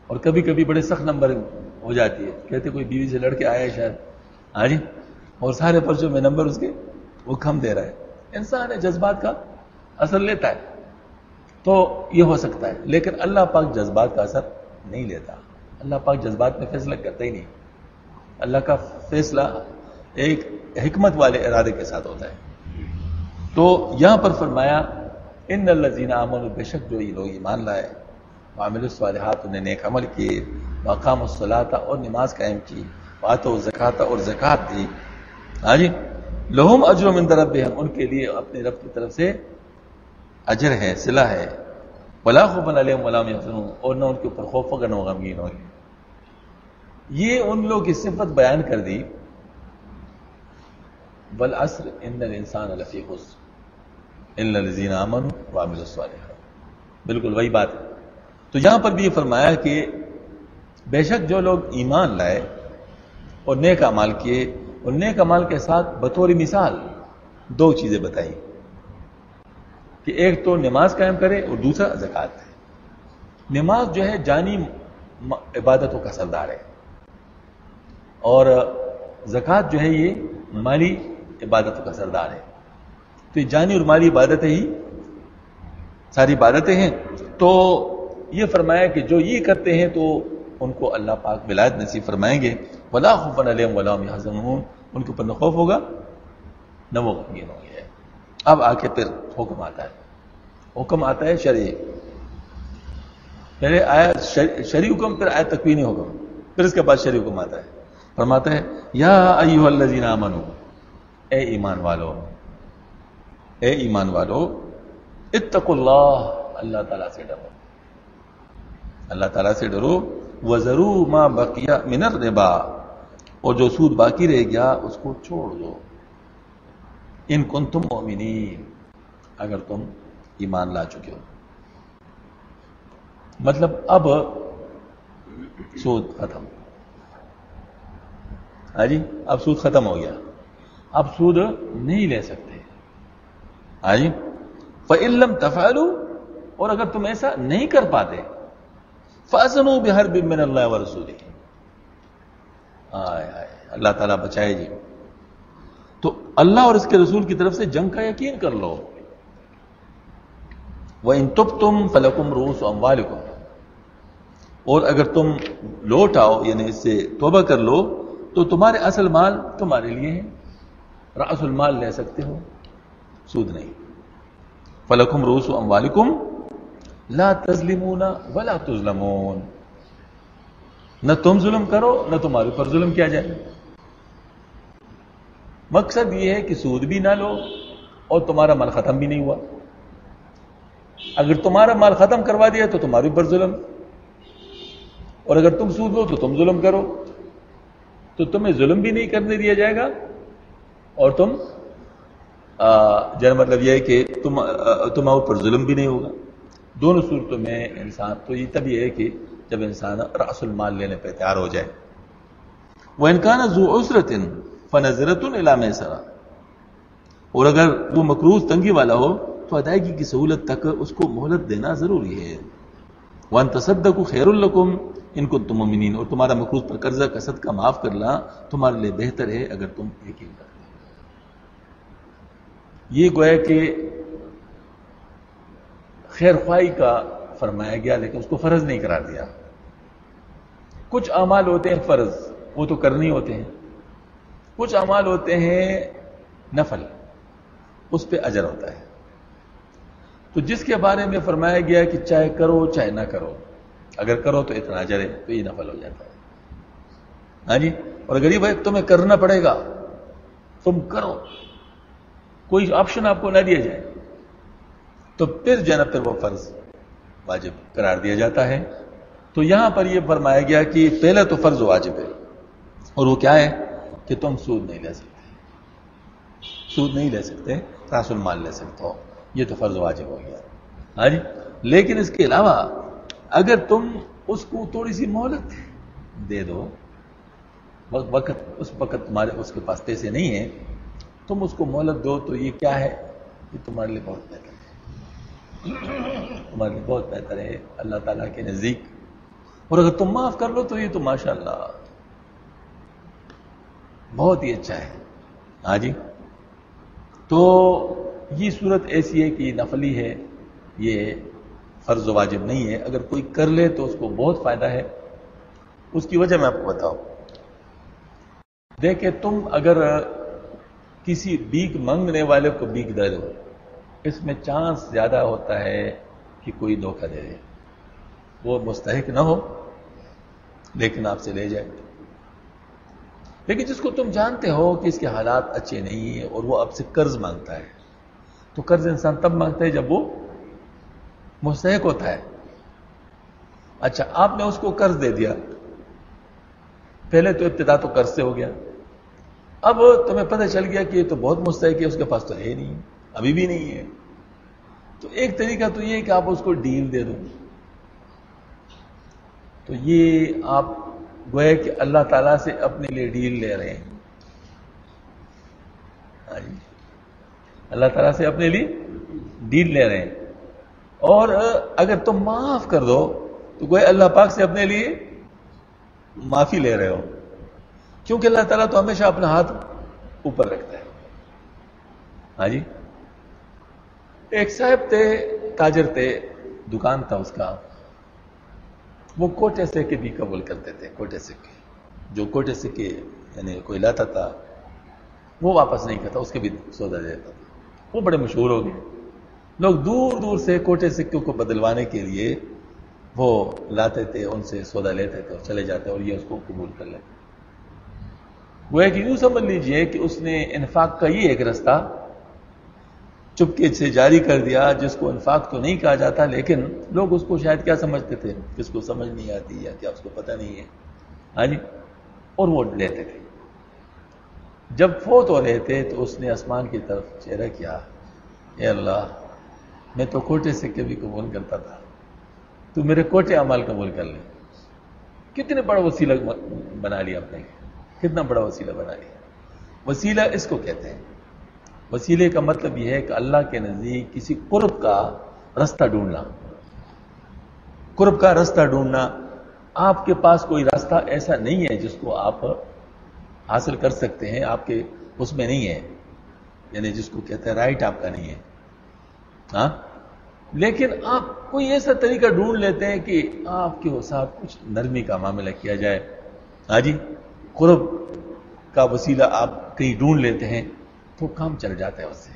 اور کبھی کبھی بڑے سخت نمبر ہو جاتی ہے، کہتے کوئی بیوی سے لڑ کے آیا ہے شاید، اور سارے پرچوں میں نمبر اس کے وہ کم دے رہا ہے. انسان ہے، جذبات کا اثر لیتا ہے، تو یہ ہو سکتا ہے. لیکن اللہ پاک جذبات کا اثر نہیں لیتا. اللہ پاک جذبات میں فیصلہ کرتا ہی نہیں. اللہ کا فیصلہ ایک حکمت والے ارادے کے ساتھ ہوتا ہے. تو یہاں پر فرمایا ان الذین آمنوا، بے شک جو یہ لوگ ایمان لائے، وعملوا الصالحات، انہیں نیک عمل کیے، واقاموا الصلاۃ، اور نماز قائم کی، وآتوا الزکاۃ، اور زکات دی، لہم اجر عند ربہم، ان کے لیے اپنے رب کی طرف سے اجر ہے، صلہ ہے، ولا خوف علیہم ولا هم يحزنون، اور نہ ان کے اوپر خوف ہوگا نہ وہ غمگین ہوں گے. یہ ان لوگوں کی صفت بیان کر دی. والعصر ان الانسان لفی خسر الا الذین آمنوا وعملوا الصالحات، بالکل وہی بات ہے. تو یہاں پر بھی یہ فرمایا کہ بے شک جو لوگ ایمان لائے اور نیک اعمال کیے، اور نیک اعمال کے ساتھ بطور مثال دو چیزیں بتائی کہ ایک تو نماز قائم کرے اور دوسرا زکات ہے. نماز جو ہے جانی عبادتوں کا سردار ہے، اور زکات جو ہے یہ مالی عبادتوں کا سردار ہے. تو یہ جانی اور مالی عبادتیں ہی ساری عبادتیں ہیں. تو یہ فرمایا کہ جو یہ کرتے ہیں تو ان کو اللہ پاک ولایت نصیب فرمائیں گے. ولا خوف علیہم ولا هم يحزنون، ان کے اوپر نہ خوف ہوگا نہ وہ غمگین ہوں گے. اب آ کے پھر حکم آتا ہے، حکم آتا ہے شرعی. پہلے آیا شرعی حکم، پھر آیا تکوینی حکم، پھر اس کے بعد شرعی حکم آتا ہے. فرماتا ہے یا ایھا الذین آمنوا، اے ایمان والو، اے ایمان والو، اتقوا اللہ، اللہ تعالیٰ سے ڈرو، اللہ تعالیٰ سے ڈرو. وذروا ما بقی من الربا، اور جو سود باقی رہ گیا اس کو چھوڑ دو. ان کنتم مؤمنین، اگر تم ایمان لا چکے ہو. مطلب اب سود ختم، اب سود ختم ہو گیا، اب سود نہیں لے سکتے. فَإِن لَّمْ تَفْعَلُوا، اور اگر تم ایسا نہیں کر پاتے، فَأَذِنُوا بِحَرْبٍ مِّنَ اللَّهِ وَرَسُولِهِ. اللہ تعالیٰ بچائے جی. تو اللہ اور اس کے رسول کی طرف سے جنگ کا یقین کر لو. وَإِن تُبْتُمْ فَلَكُمْ رُءُوسُ أَمْوَالِكُمْ، اور اگر تم لوٹ آؤ یعنی اس سے توبہ کر لو تو تمہارے اصل مال تمہارے لیے ہے. رأس المال لے سکتے ہو، سود نہیں. فَلَكُمْ رُءُوسُ أَمْوَالِكُمْ لا تظلمون ولا تظلمون، نہ تم ظلم کرو نہ تمہارے پر ظلم کیا جائے. مقصد یہ ہے کہ سود بھی نہ لو اور تمہارا مال ختم بھی نہیں ہوا. اگر تمہارا مال ختم کروا دیا تو تمہارے اوپر ظلم، اور اگر تم سود لو تو تم ظلم کرو، تو تمہیں ظلم بھی نہیں کرنے دیا جائے گا، اور تم مطلب یہ ہے کہ تمہارے اوپر ظلم بھی نہیں ہوگا۔ دونوں صورتوں میں انسان تو یہ تب یہ ہے کہ جب انسان رأس المال لینے پہ تیار ہو جائے۔ وَإِنْ كَانَ ذُو عُسْرَةٍ فَنَظِرَةٌ إِلَىٰ مَيْسَرَةٍ، اور اگر وہ مقروض تنگی والا ہو تو ادائیگی کی سہولت تک اس کو مہلت دینا ضروری ہے۔ وَأَن تَصَدَّقُوا خَيْرٌ لَكُمْ إِن كُنتُم مُؤْمِنِينَ، اور تمہارا مقروض پر قرضہ کا صدقہ معاف کرنا تمہارے لیے بہتر ہے اگر تم یقین کرتے ہو۔ یہ گویا کہ خیر خواہی کا فرمایا گیا، لیکن اس کو فرض نہیں قرار دیا۔ کچھ اعمال ہوتے ہیں فرض، وہ تو کرنے ہوتے ہیں، کچھ اعمال ہوتے ہیں نفل، اس پہ اجر ہوتا ہے۔ تو جس کے بارے میں فرمایا گیا کہ چاہے کرو چاہے نہ کرو، اگر کرو تو اتنا اجر ہے، تو یہ نفل ہو جاتا ہے۔ ہاں جی، اور اگر یہ بھائی تمہیں کرنا پڑے گا تم کرو، کوئی آپشن آپ کو نہ دیا جائے، تو پھر وہ فرض واجب قرار دیا جاتا ہے۔ تو یہاں پر یہ فرمایا گیا کہ پہلے تو فرض واجب ہے، اور وہ کیا ہے کہ تم سود نہیں لے سکتے، سود نہیں لے سکتے، راس المال لے سکتے ہو، یہ تو فرض واجب ہو گیا۔ ہاں جی، لیکن اس کے علاوہ اگر تم اس کو تھوڑی سی مہلت دے دو، اس وقت تمہارے اس کے پاس پیسے نہیں ہیں، تم اس کو مہلت دو، تو یہ کیا ہے، یہ تمہارے لیے بہت بہتر ہے، تمہارے لیے بہت بہتر ہے اللہ تعالیٰ کے نزدیک۔ اور اگر تم معاف کر لو تو یہ تو ماشاءاللہ بہت ہی اچھا ہے۔ ہاں جی، تو یہ صورت ایسی ہے کہ نفلی ہے، یہ فرض و واجب نہیں ہے۔ اگر کوئی کر لے تو اس کو بہت فائدہ ہے۔ اس کی وجہ میں آپ کو بتاؤں، دیکھیں تم اگر کسی بھیک مانگنے والے کو بھیک دے دو، اس میں چانس زیادہ ہوتا ہے کہ کوئی دھوکہ دے دے، وہ مستحق نہ ہو لیکن آپ سے لے جائے۔ لیکن جس کو تم جانتے ہو کہ اس کے حالات اچھے نہیں ہیں اور وہ آپ سے قرض مانگتا ہے، تو قرض انسان تب مانگتا ہے جب وہ مستحق ہوتا ہے۔ اچھا، آپ نے اس کو قرض دے دیا، پہلے تو ابتدا تو قرض سے ہو گیا، اب تمہیں پتہ چل گیا کہ یہ تو بہت مستحق ہے، اس کے پاس تو ہے نہیں، ابھی بھی نہیں ہے، تو ایک طریقہ تو یہ ہے کہ آپ اس کو ڈیل دے دو۔ تو یہ آپ گویا کہ اللہ تعالیٰ سے اپنے لیے ڈیل لے رہے ہیں۔ اللہ تعالیٰ سے اپنے لیے ڈیل لے رہے ہیں، اور اگر تم معاف کر دو تو گویا اللہ پاک سے اپنے لیے معافی لے رہے ہو، کیونکہ اللہ تعالیٰ تو ہمیشہ اپنا ہاتھ اوپر رکھتا ہے۔ ہاں جی، ایک صاحب تھے، تاجر تھے، دکان تھا اس کا، وہ کوٹے سکے بھی قبول کرتے تھے، کوٹے سکے، جو کوٹے سکے یعنی کوئی لاتا تھا وہ واپس نہیں کرتا، اس کے بھی سودا دیتا تھا۔ وہ بڑے مشہور ہو گئے، لوگ دور دور سے کوٹے سکوں کو بدلوانے کے لیے وہ لاتے تھے، ان سے سودا لیتے تھے اور چلے جاتے، اور یہ اس کو قبول کر لیتے۔ وہ ایک یوں سمجھ لیجئے کہ اس نے انفاق کا یہ ایک رستہ چپکے سے جاری کر دیا، جس کو انفاق تو نہیں کہا جاتا، لیکن لوگ اس کو شاید کیا سمجھتے تھے، کس کو سمجھ نہیں آتی یا کیا اس کو پتہ نہیں ہے۔ ہاں جی، اور وہ لیتے تھے۔ جب فوت ہو رہے تھے تو اس نے آسمان کی طرف چہرہ کیا، اے اللہ، میں تو کوٹے سکے بھی قبول کرتا تھا، تو میرے کوٹے اعمال قبول کر لے۔ کتنے بڑا وسیلہ بنا لیا آپ نے، کتنا بڑا وسیلہ بنا لیا۔ وسیلہ اس کو کہتے ہیں، وسیلے کا مطلب یہ ہے کہ اللہ کے نزدیک کسی قرب کا رستہ ڈھونڈنا، قرب کا رستہ ڈھونڈنا۔ آپ کے پاس کوئی راستہ ایسا نہیں ہے جس کو آپ حاصل کر سکتے ہیں، آپ کے اس میں نہیں ہے، یعنی جس کو کہتے ہیں رائٹ آپ کا نہیں ہے، ہاں، لیکن آپ کوئی ایسا طریقہ ڈھونڈ لیتے ہیں کہ آپ کے ساتھ کچھ نرمی کا معاملہ کیا جائے۔ ہاں جی، قرب کا وسیلہ آپ کہیں ڈھونڈ لیتے ہیں تو کام چل جاتا ہے اس سے۔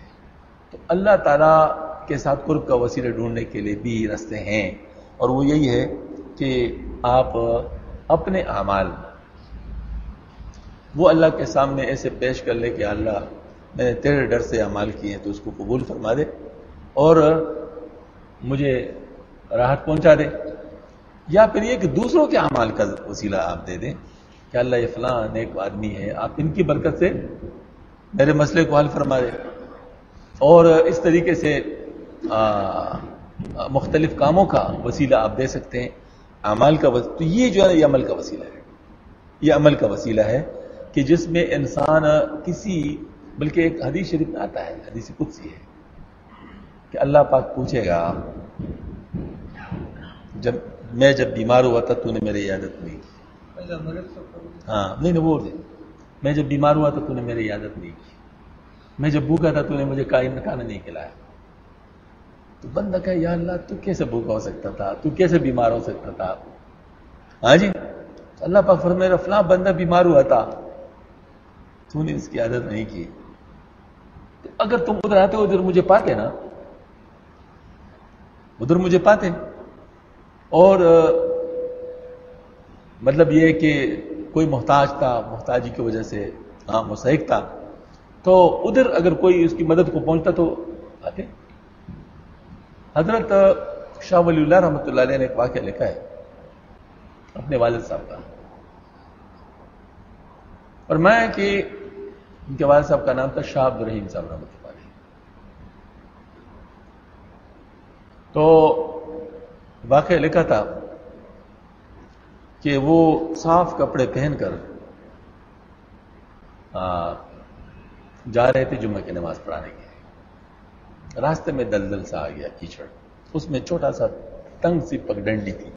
تو اللہ تعالیٰ کے ساتھ قرب کا وسیلہ ڈھونڈنے کے لیے بھی راستے ہیں، اور وہ یہی ہے کہ آپ اپنے اعمال وہ اللہ کے سامنے ایسے پیش کر لے کہ اللہ، میں نے تیرے ڈر سے اعمال کیے تو اس کو قبول فرما دے اور مجھے راحت پہنچا دے۔ یا پھر یہ کہ دوسروں کے اعمال کا وسیلہ آپ دے دیں کہ اللہ یہ فلاں نیک آدمی ہے، آپ ان کی برکت سے میرے مسئلے کو حل فرما دیں، اور اس طریقے سے مختلف کاموں کا وسیلہ آپ دے سکتے ہیں، اعمال کا تو یہ جو ہے یہ عمل کا وسیلہ ہے، یہ عمل کا وسیلہ ہے کہ جس میں انسان کسی، بلکہ ایک حدیث شریف میں آتا ہے، حدیث قدسی ہے کہ اللہ پاک پوچھے گا جب بیمار ہوا تھا تو نے میری عیادت نہیں کی، ہاں نہیں وہ میں جب بیمار ہوا تھا تو نے میری عیادت نہیں کی، میں جب بھوکا تھا تو نے مجھے کھانا نہیں کھلایا. تو بندہ کہا یا اللہ تو کیسے بھوکا ہو سکتا تھا، تو کیسے بیمار ہو سکتا تھا؟ ہاں جی، تو اللہ پاک فرمائے فلاں بندہ بیمار ہوا تھا تو نے اس کی عادت نہیں کی. تو اگر تم ادھر آتے ادھر مجھے پاتے نا، ادھر مجھے پاتے، اور مطلب یہ کہ کوئی محتاج تھا، محتاجی کی وجہ سے مستحق تھا، تو ادھر اگر کوئی اس کی مدد کو پہنچتا تو آتے. حضرت شاہ ولی اللہ رحمۃ اللہ علیہ نے ایک واقعہ لکھا ہے اپنے والد صاحب کا، اور میں کہ ان کے والد صاحب کا نام تھا شاہ عبد الرحیم صاحب رحمۃ اللہ علیہ. تو واقعہ لکھا تھا کہ وہ صاف کپڑے پہن کر جا رہے تھے جمعہ کی نماز پڑھانے کے، راستے میں دلدل سا آ گیا، کیچڑ، اس میں چھوٹا سا تنگ سی پگڈنڈی تھی،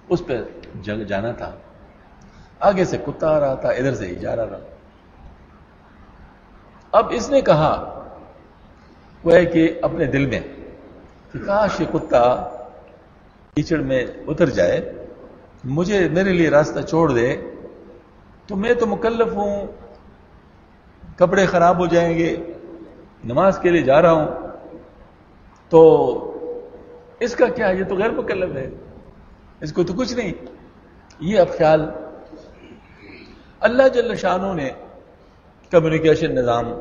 اس پہ جانا تھا، آگے سے کتا آ رہا تھا، ادھر سے ہی جا رہا تھا. اب اس نے کہا وہ ہے کہ اپنے دل میں کہ کاش یہ کتا کیچڑ میں اتر جائے، میرے لیے راستہ چھوڑ دے، تو میں تو مکلف ہوں، کپڑے خراب ہو جائیں گے، نماز کے لیے جا رہا ہوں، تو اس کا کیا، یہ تو غیر مکلف ہے، اس کو تو کچھ نہیں. یہ اب خیال اللہ جل شانہ نے کمیونیکیشن نظام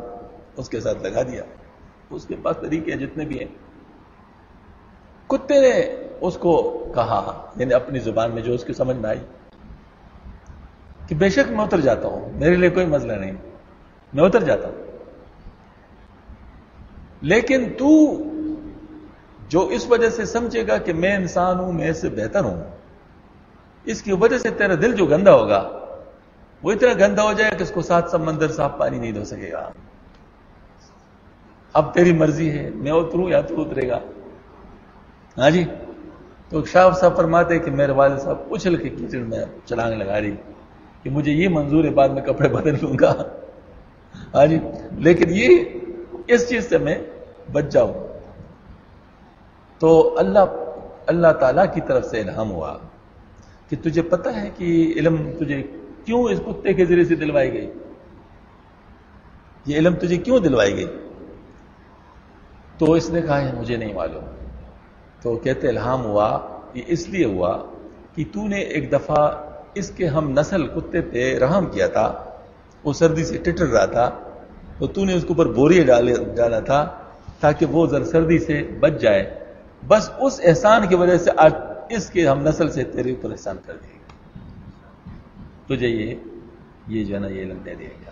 اس کے ساتھ لگا دیا، اس کے پاس طریقے جتنے بھی ہیں. کتے نے اس کو کہا، یعنی اپنی زبان میں جو اس کی سمجھ میں آئی کہ بے شک میں اتر جاتا ہوں، میرے لیے کوئی مسئلہ نہیں، میں اتر جاتا ہوں، لیکن تو جو اس وجہ سے سمجھے گا کہ میں انسان ہوں، میں اس سے بہتر ہوں، اس کی وجہ سے تیرا دل جو گندا ہوگا وہ اتنا گندا ہو جائے کہ اس کو 7 سمندر صاف پانی نہیں دھو سکے گا. اب تیری مرضی ہے، میں اتروں یا تو اترے گا. ہاں جی. تو شاہ صاحب فرماتے کہ میرے والد صاحب اچھل کے کیچڑ میں چلانگ لگا رہی کہ مجھے یہ منظور ہے، بعد میں کپڑے بدل لوں گا. ہاں جی، لیکن یہ اس چیز سے میں بچ جاؤں. تو اللہ تعالیٰ کی طرف سے الہام ہوا کہ تجھے پتہ ہے کہ علم تجھے کیوں اس کتے کے ذریعے سے دلوائی گئی، یہ علم تجھے کیوں دلوائی گئی؟ تو اس نے کہا ہے مجھے نہیں معلوم. تو کہتے الہام ہوا، یہ اس لیے ہوا کہ تو نے ایک دفعہ اس کے ہم نسل کتے پہ رحم کیا تھا، وہ سردی سے ٹٹر رہا تھا، تو تو نے اس کے اوپر بوریے ڈالا تھا تاکہ وہ ذرا سردی سے بچ جائے. بس اس احسان کی وجہ سے آج اس کے ہم نسل سے تیرے اوپر احسان کر دے گا، تجھے یہ جو ہے نا یہ علم دے دے گا،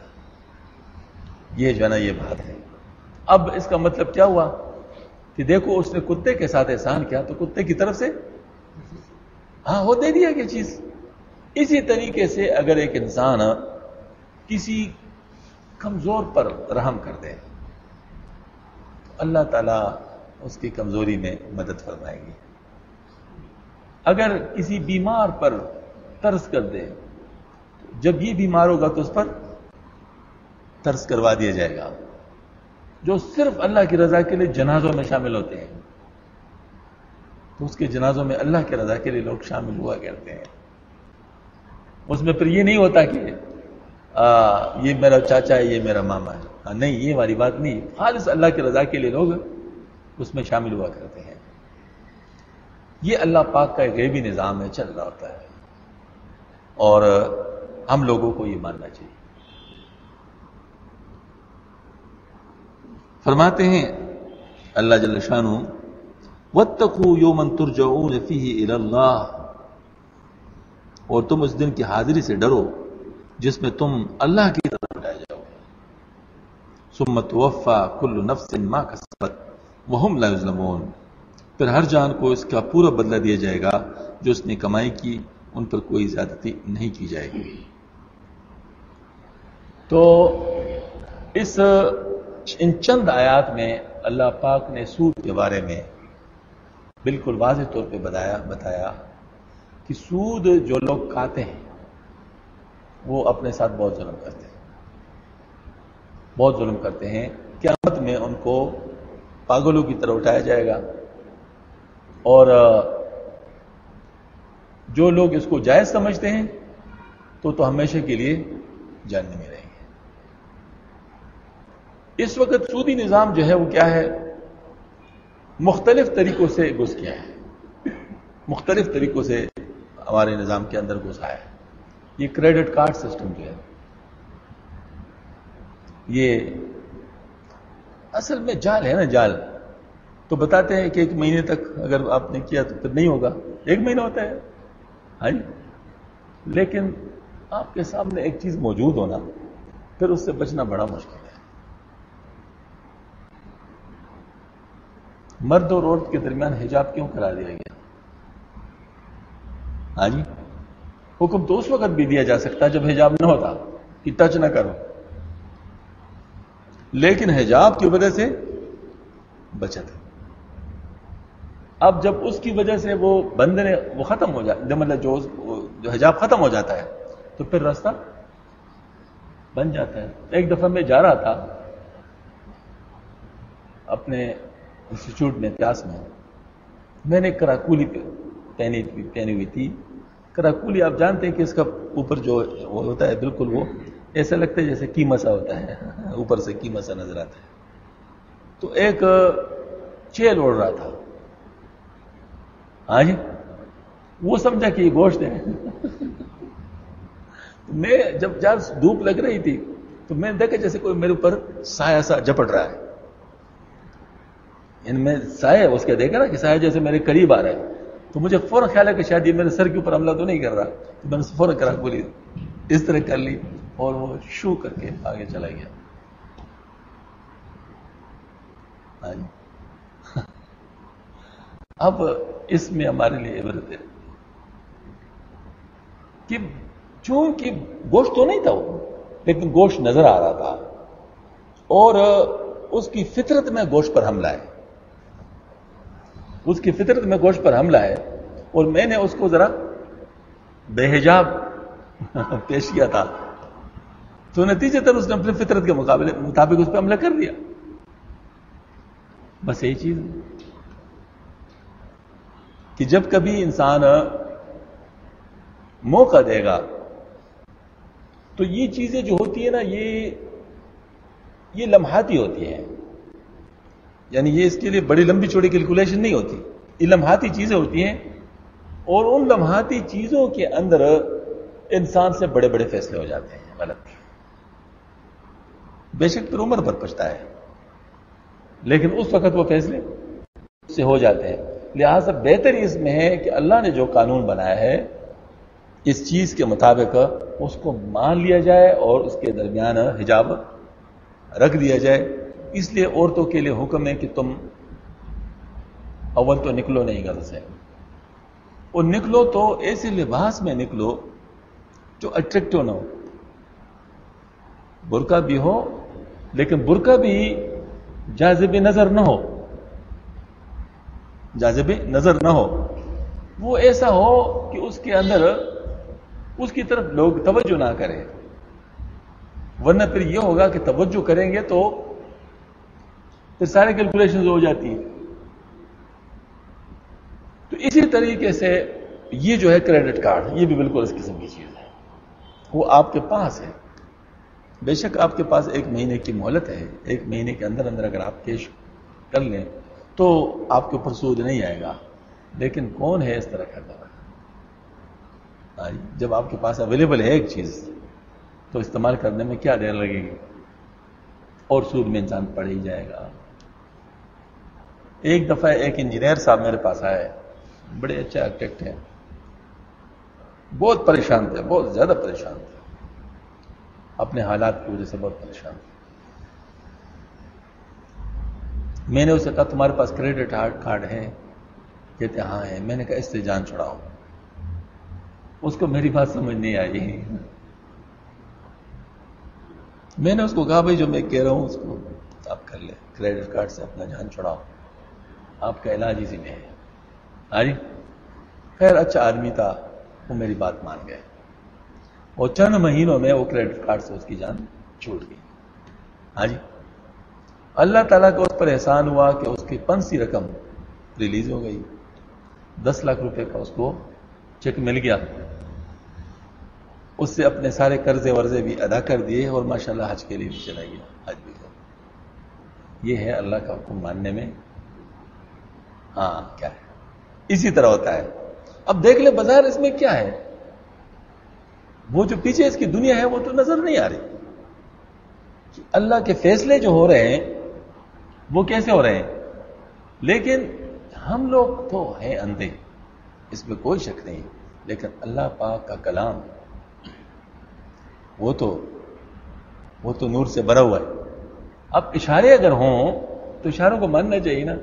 یہ جو ہے نا یہ بات ہے. اب اس کا مطلب کیا ہوا کہ دیکھو اس نے کتے کے ساتھ احسان کیا تو کتے کی طرف سے وہ دے دیا کہ چیز. اسی طریقے سے اگر ایک انسان کسی کمزور پر رحم کر دے تو اللہ تعالیٰ اس کی کمزوری میں مدد فرمائے گی. اگر کسی بیمار پر ترس کر دے، جب یہ بیمار ہوگا تو اس پر ترس کروا دیا جائے گا. جو صرف اللہ کی رضا کے لیے جنازوں میں شامل ہوتے ہیں تو اس کے جنازوں میں اللہ کی رضا کے لیے لوگ شامل ہوا کرتے ہیں. اس میں پھر یہ نہیں ہوتا کہ یہ میرا چاچا ہے، یہ میرا ماما ہے، نہیں، یہ ہماری بات نہیں. خالص اللہ کی رضا کے لیے لوگ اس میں شامل ہوا کرتے ہیں. یہ اللہ پاک کا ایک غیبی نظام ہے، چل رہا ہوتا ہے، اور ہم لوگوں کو یہ ماننا چاہیے. فرماتے ہیں اللہ جل شانہ وَاتَّقُوا يَوْمًا تُرْجَعُونَ فِيهِ إِلَى اللَّهِ اور تم اس دن کی حاضری سے ڈرو جس میں تم اللہ کی طرف اٹھائے جاؤ گے. ثم توفی کل نفس ما کسبت وہم لا یظلمون. پھر ہر جان کو اس کا پورا بدلہ دیا جائے گا جو اس نے کمائی کی، ان پر کوئی زیادتی نہیں کی جائے گی. تو ان چند آیات میں اللہ پاک نے سود کے بارے میں بالکل واضح طور پہ بتایا کہ سود جو لوگ کھاتے ہیں وہ اپنے ساتھ بہت ظلم کرتے ہیں. قیامت میں ان کو پاگلوں کی طرح اٹھایا جائے گا، اور جو لوگ اس کو جائز سمجھتے ہیں تو ہمیشہ کے لیے جہنم میں رہیں گے. اس وقت سودی نظام جو ہے وہ کیا ہے، مختلف طریقوں سے گھس گیا ہے، مختلف طریقوں سے ہمارے نظام کے اندر گھسا ہے. یہ کریڈٹ کارڈ سسٹم جو ہے یہ اصل میں جال ہے نا، جال. تو بتاتے ہیں کہ 1 مہینے تک اگر آپ نے کیا تو پھر نہیں ہوگا. 1 مہینہ ہوتا ہے، ہاں جی. لیکن آپ کے سامنے ایک چیز موجود ہونا، پھر اس سے بچنا بڑا مشکل ہے. مرد اور عورت کے درمیان حجاب کیوں کرا دیا گیا؟ ہاں جی. حکم تو اس وقت بھی دیا جا سکتا جب حجاب نہ ہوتا کہ ٹچ نہ کرو، لیکن حجاب کی وجہ سے بچت ہے. اب جب اس کی وجہ سے وہ بندھن وہ ختم ہو جاتا، مطلب جو حجاب ختم ہو جاتا ہے تو پھر راستہ بن جاتا ہے. ایک دفعہ میں جا رہا تھا اپنے انسٹیٹیوٹ میں پیاس میں نے کراکولی پہنی ہوئی تھی. کراکولی آپ جانتے ہیں کہ اس کا اوپر جو وہ ہوتا ہے بالکل وہ ایسا لگتا ہے جیسے قیمہ سا ہوتا ہے، اوپر سے قیمہ سا نظر آتا ہے. تو ایک چیل اڑ رہا تھا، ہاں جی. وہ سمجھا کہ یہ گوشت ہے. میں جب دھوپ لگ رہی تھی تو میں نے دیکھا جیسے کوئی میرے اوپر سایہ سا جپٹ رہا ہے. میں سایہ اس کے دیکھا نا کہ سایہ جیسے میرے قریب آ رہا ہے، تو مجھے فوراً خیال ہے کہ شاید یہ میرے سر کے اوپر حملہ تو نہیں کر رہا. تو میں نے فوراً کراکولی اس طرح کر لی اور وہ شو کر کے آگے چلا گیا. ہاں جی. اب اس میں ہمارے لیے عبرت ہے کہ چونکہ گوشت تو نہیں تھا وہ، لیکن گوشت نظر آ رہا تھا اور اس کی فطرت میں گوشت پر حملہ ہے، اس کی فطرت میں گوشت پر حملہ ہے، اور میں نے اس کو ذرا بے حجاب پیش کیا تھا تو نتیجتاً اس نے اپنی فطرت کے مطابق اس پہ حملہ کر دیا. بس یہی چیز کہ جب کبھی انسان موقع دے گا تو یہ چیزیں جو ہوتی ہیں نا یہ لمحاتی ہوتی ہیں. یعنی یہ اس کے لیے بڑی لمبی چوڑی کیلکولیشن نہیں ہوتی، یہ لمحاتی چیزیں ہوتی ہیں، اور ان لمحاتی چیزوں کے اندر انسان سے بڑے بڑے فیصلے ہو جاتے ہیں غلط. بے شک پھر عمر پر پچھتا ہے، لیکن اس وقت وہ فیصلے سے ہو جاتے ہیں. لہذا بہتر اس میں ہے کہ اللہ نے جو قانون بنایا ہے اس چیز کے مطابق اس کو مان لیا جائے اور اس کے درمیان حجاب رکھ دیا جائے. اس لیے عورتوں کے لیے حکم ہے کہ تم اول تو نکلو نہیں گھر سے، اور نکلو تو ایسے لباس میں نکلو جو اٹریکٹو نہ ہو. برقع بھی ہو لیکن برقع بھی جاذب نظر نہ ہو، جاذب نظر نہ ہو. وہ ایسا ہو کہ اس کے اندر اس کی طرف لوگ توجہ نہ کریں، ورنہ پھر یہ ہوگا کہ توجہ کریں گے تو پھر سارے کیلکولیشنز ہو جاتی ہیں. تو اسی طریقے سے یہ جو ہے کریڈٹ کارڈ، یہ بھی بالکل اس قسم کی چیز ہے. وہ آپ کے پاس ہے، بے شک آپ کے پاس 1 مہینے کی مہلت ہے. 1 مہینے کے اندر اگر آپ کیش کر لیں تو آپ کے اوپر سود نہیں آئے گا. لیکن کون ہے اس طرح کرنے والا؟ جب آپ کے پاس اویلیبل ہے ایک چیز تو استعمال کرنے میں کیا دیر لگے گی، اور سود میں انسان پڑ ہی جائے گا. ایک دفعہ ایک انجینئر صاحب میرے پاس آئے، بڑے اچھا آرکیٹیکٹ ہیں. بہت پریشان تھے، بہت زیادہ پریشان تھے، اپنے حالات کی وجہ سے بہت پریشان تھے۔ میں نے اسے کہا تمہارے پاس کریڈٹ کارڈ ہے؟ کہتے ہاں ہے۔ میں نے کہا اس سے جان چھڑاؤ۔ اس کو میری بات سمجھ نہیں آئی۔ میں نے اس کو کہا بھائی جو میں کہہ رہا ہوں اس کو آپ کر لیں، کریڈٹ کارڈ سے اپنا جان چھڑاؤ، آپ کا علاج اسی میں ہے۔ ہاں جی، خیر اچھا آدمی تھا، وہ میری بات مان گئے، اور چند مہینوں میں وہ کریڈٹ کارڈ سے اس کی جان چھوٹ گئی۔ ہاں جی، اللہ تعالیٰ کا اس پر احسان ہوا کہ اس کی پنسی رقم ریلیز ہو گئی، 10 لاکھ روپے کا اس کو چیک مل گیا۔ اس سے اپنے سارے قرضے ورزے بھی ادا کر دیے، اور ماشاءاللہ حج کے لیے بھی چلا گیا، حج بھی کر۔ یہ ہے اللہ کا حکم ماننے میں ہاں کیا ہے، اسی طرح ہوتا ہے۔ اب دیکھ لیں بازار اس میں کیا ہے، وہ جو پیچھے اس کی دنیا ہے وہ تو نظر نہیں آ رہی۔ اللہ کے فیصلے جو ہو رہے ہیں وہ کیسے ہو رہے ہیں، لیکن ہم لوگ تو ہیں اندھے، اس میں کوئی شک نہیں، لیکن اللہ پاک کا کلام وہ تو نور سے بھرا ہوا ہے۔ اب اشارے اگر ہوں تو اشاروں کو ماننا چاہیے نا،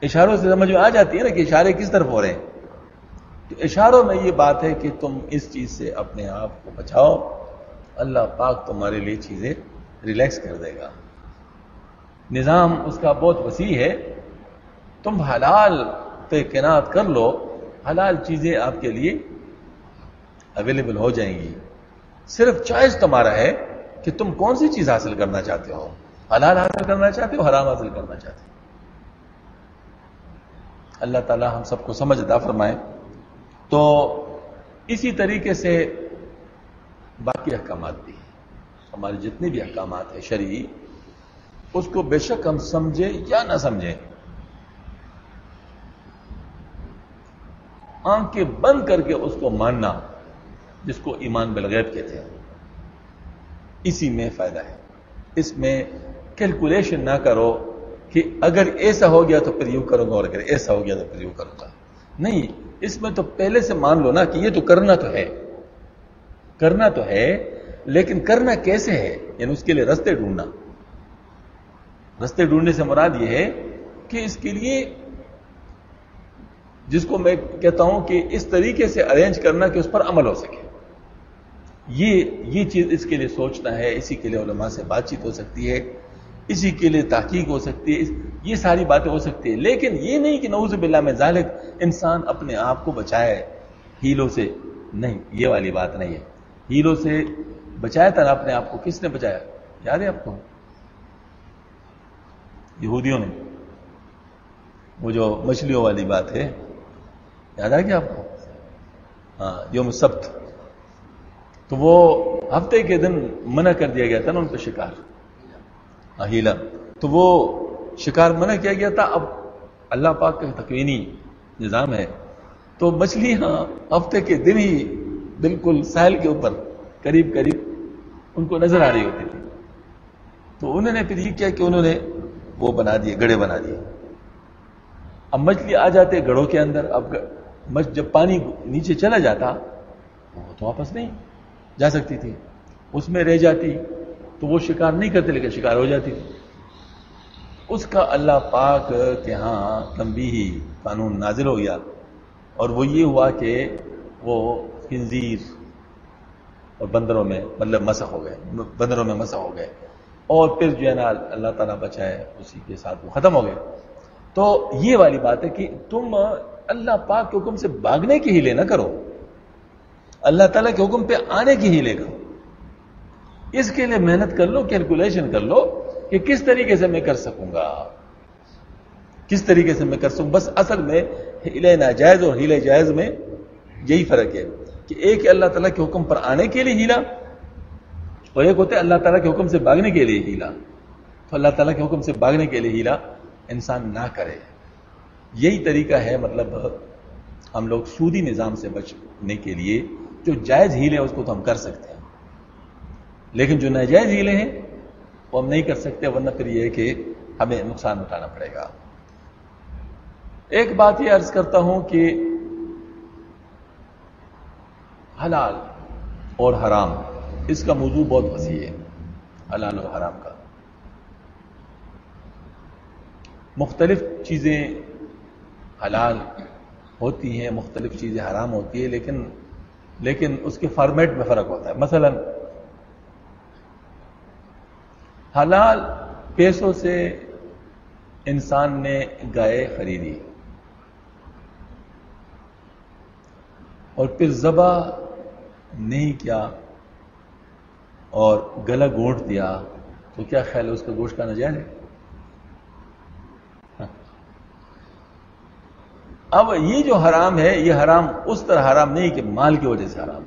اشاروں سے سمجھ میں آ جاتی ہے نا کہ اشارے کس طرف ہو رہے ہیں۔ تو اشاروں میں یہ بات ہے کہ تم اس چیز سے اپنے آپ کو بچاؤ، اللہ پاک تمہارے لیے چیزیں ریلیکس کر دے گا۔ نظام اس کا بہت وسیع ہے، تم حلال پہ قناعت کر لو، حلال چیزیں آپ کے لیے اویلیبل ہو جائیں گی۔ صرف چوائس تمہارا ہے کہ تم کون سی چیز حاصل کرنا چاہتے ہو، حلال حاصل کرنا چاہتے ہو، حرام حاصل کرنا چاہتے ہو۔ اللہ تعالی ہم سب کو سمجھ عطا فرمائے۔ تو اسی طریقے سے باقی احکامات بھی ہیں، ہمارے جتنے بھی احکامات ہیں شرعی، اس کو بے شک ہم سمجھیں یا نہ سمجھیں، آنکھیں بند کر کے اس کو ماننا، جس کو ایمان بالغیب کہتے ہیں، اسی میں فائدہ ہے۔ اس میں کیلکولیشن نہ کرو کہ اگر ایسا ہو گیا تو پھر یوں کروں گا، اور اگر ایسا ہو گیا تو پھر یوں کروں گا، نہیں، اس میں تو پہلے سے مان لو نا کہ یہ تو کرنا تو ہے، کرنا تو ہے، لیکن کرنا کیسے ہے، یعنی اس کے لیے رستے ڈھونڈنا۔ رستے ڈھونڈنے سے مراد یہ ہے کہ اس کے لیے، جس کو میں کہتا ہوں کہ اس طریقے سے ارینج کرنا کہ اس پر عمل ہو سکے، یہ چیز اس کے لیے سوچنا ہے، اسی کے لیے علماء سے بات چیت ہو سکتی ہے، اسی کے لیے تحقیق ہو سکتی ہے، یہ ساری باتیں ہو سکتی ہیں، لیکن یہ نہیں کہ نعوذ باللہ من ذالک انسان اپنے آپ کو بچائے ہیلوں سے، نہیں، یہ والی بات نہیں ہے۔ ہیلوں سے بچایا تھا نا اپنے آپ کو، کس نے بچایا، یاد ہے آپ کو؟ یہودیوں نے، وہ جو مچھلیوں والی بات ہے، یاد آ گیا آپ کو؟ ہاں، یوم السبت، تو وہ ہفتے کے دن منع کر دیا گیا تھا نا ان کو شکار، ہیلا، تو وہ شکار منع کیا گیا تھا۔ اب اللہ پاک کا تکوینی نظام ہے، تو مچھلی ہفتے کے دن ہی بالکل ساحل کے اوپر قریب قریب ان کو نظر آ رہی ہوتی تھی، تو انہوں نے پھر یہ کیا کہ انہوں نے وہ بنا دیے، گڑھے بنا دیے۔ اب مچھلی آ جاتے گڑھوں کے اندر، اب جب پانی نیچے چلا جاتا وہ تو واپس نہیں جا سکتی تھی، اس میں رہ جاتی، تو وہ شکار نہیں کرتے لیکن شکار ہو جاتی تھی۔ اس کا اللہ پاک کے ہاں تنبیہی قانون نازل ہو گیا، اور وہ یہ ہوا کہ وہ خنزیر اور بندروں میں مطلب مسخ ہو گئے، بندروں میں مسخ ہو گئے، اور پھر جو ہے نا اللہ تعالیٰ بچائے، اسی کے ساتھ وہ ختم ہو گئے۔ تو یہ والی بات ہے کہ تم اللہ پاک کے حکم سے بھاگنے کی ہیلے نہ کرو، اللہ تعالیٰ کے حکم پہ آنے کی ہیلے کرو۔ اس کے لیے محنت کر لو، کیلکولیشن کر لو کہ کس طریقے سے میں کر سکوں گا، کس طریقے سے میں کر سکوں۔ بس اصل میں ہیلے ناجائز اور ہیلے جائز میں یہی فرق ہے کہ ایک اللہ تعالیٰ کے حکم پر آنے کے لیے ہیلا، اور ایک ہوتا ہے اللہ تعالیٰ کے حکم سے بھاگنے کے لیے ہیلا۔ تو اللہ تعالیٰ کے حکم سے بھاگنے کے لیے ہیلا انسان نہ کرے، یہی طریقہ ہے۔ مطلب ہم لوگ سودی نظام سے بچنے کے لیے جو جائز ہیلے ہیں اس کو تو ہم کر سکتے ہیں، لیکن جو ناجائز ہیلے ہیں وہ ہم نہیں کر سکتے، ورنہ پھر یہ ہے کہ ہمیں نقصان اٹھانا پڑے گا۔ ایک بات یہ عرض کرتا ہوں کہ حلال اور حرام، اس کا موضوع بہت وسیع ہے، حلال اور حرام کا۔ مختلف چیزیں حلال ہوتی ہیں، مختلف چیزیں حرام ہوتی ہیں، لیکن اس کے فارمیٹ میں فرق ہوتا ہے۔ مثلا حلال پیسوں سے انسان نے گائے خریدی اور پھر ذبح نہیں کیا اور گلا گھونٹ دیا، تو کیا خیال ہے اس کا گوشت کا ناجائز ہے؟ اب یہ جو حرام ہے، یہ حرام اس طرح حرام نہیں کہ مال کی وجہ سے حرام،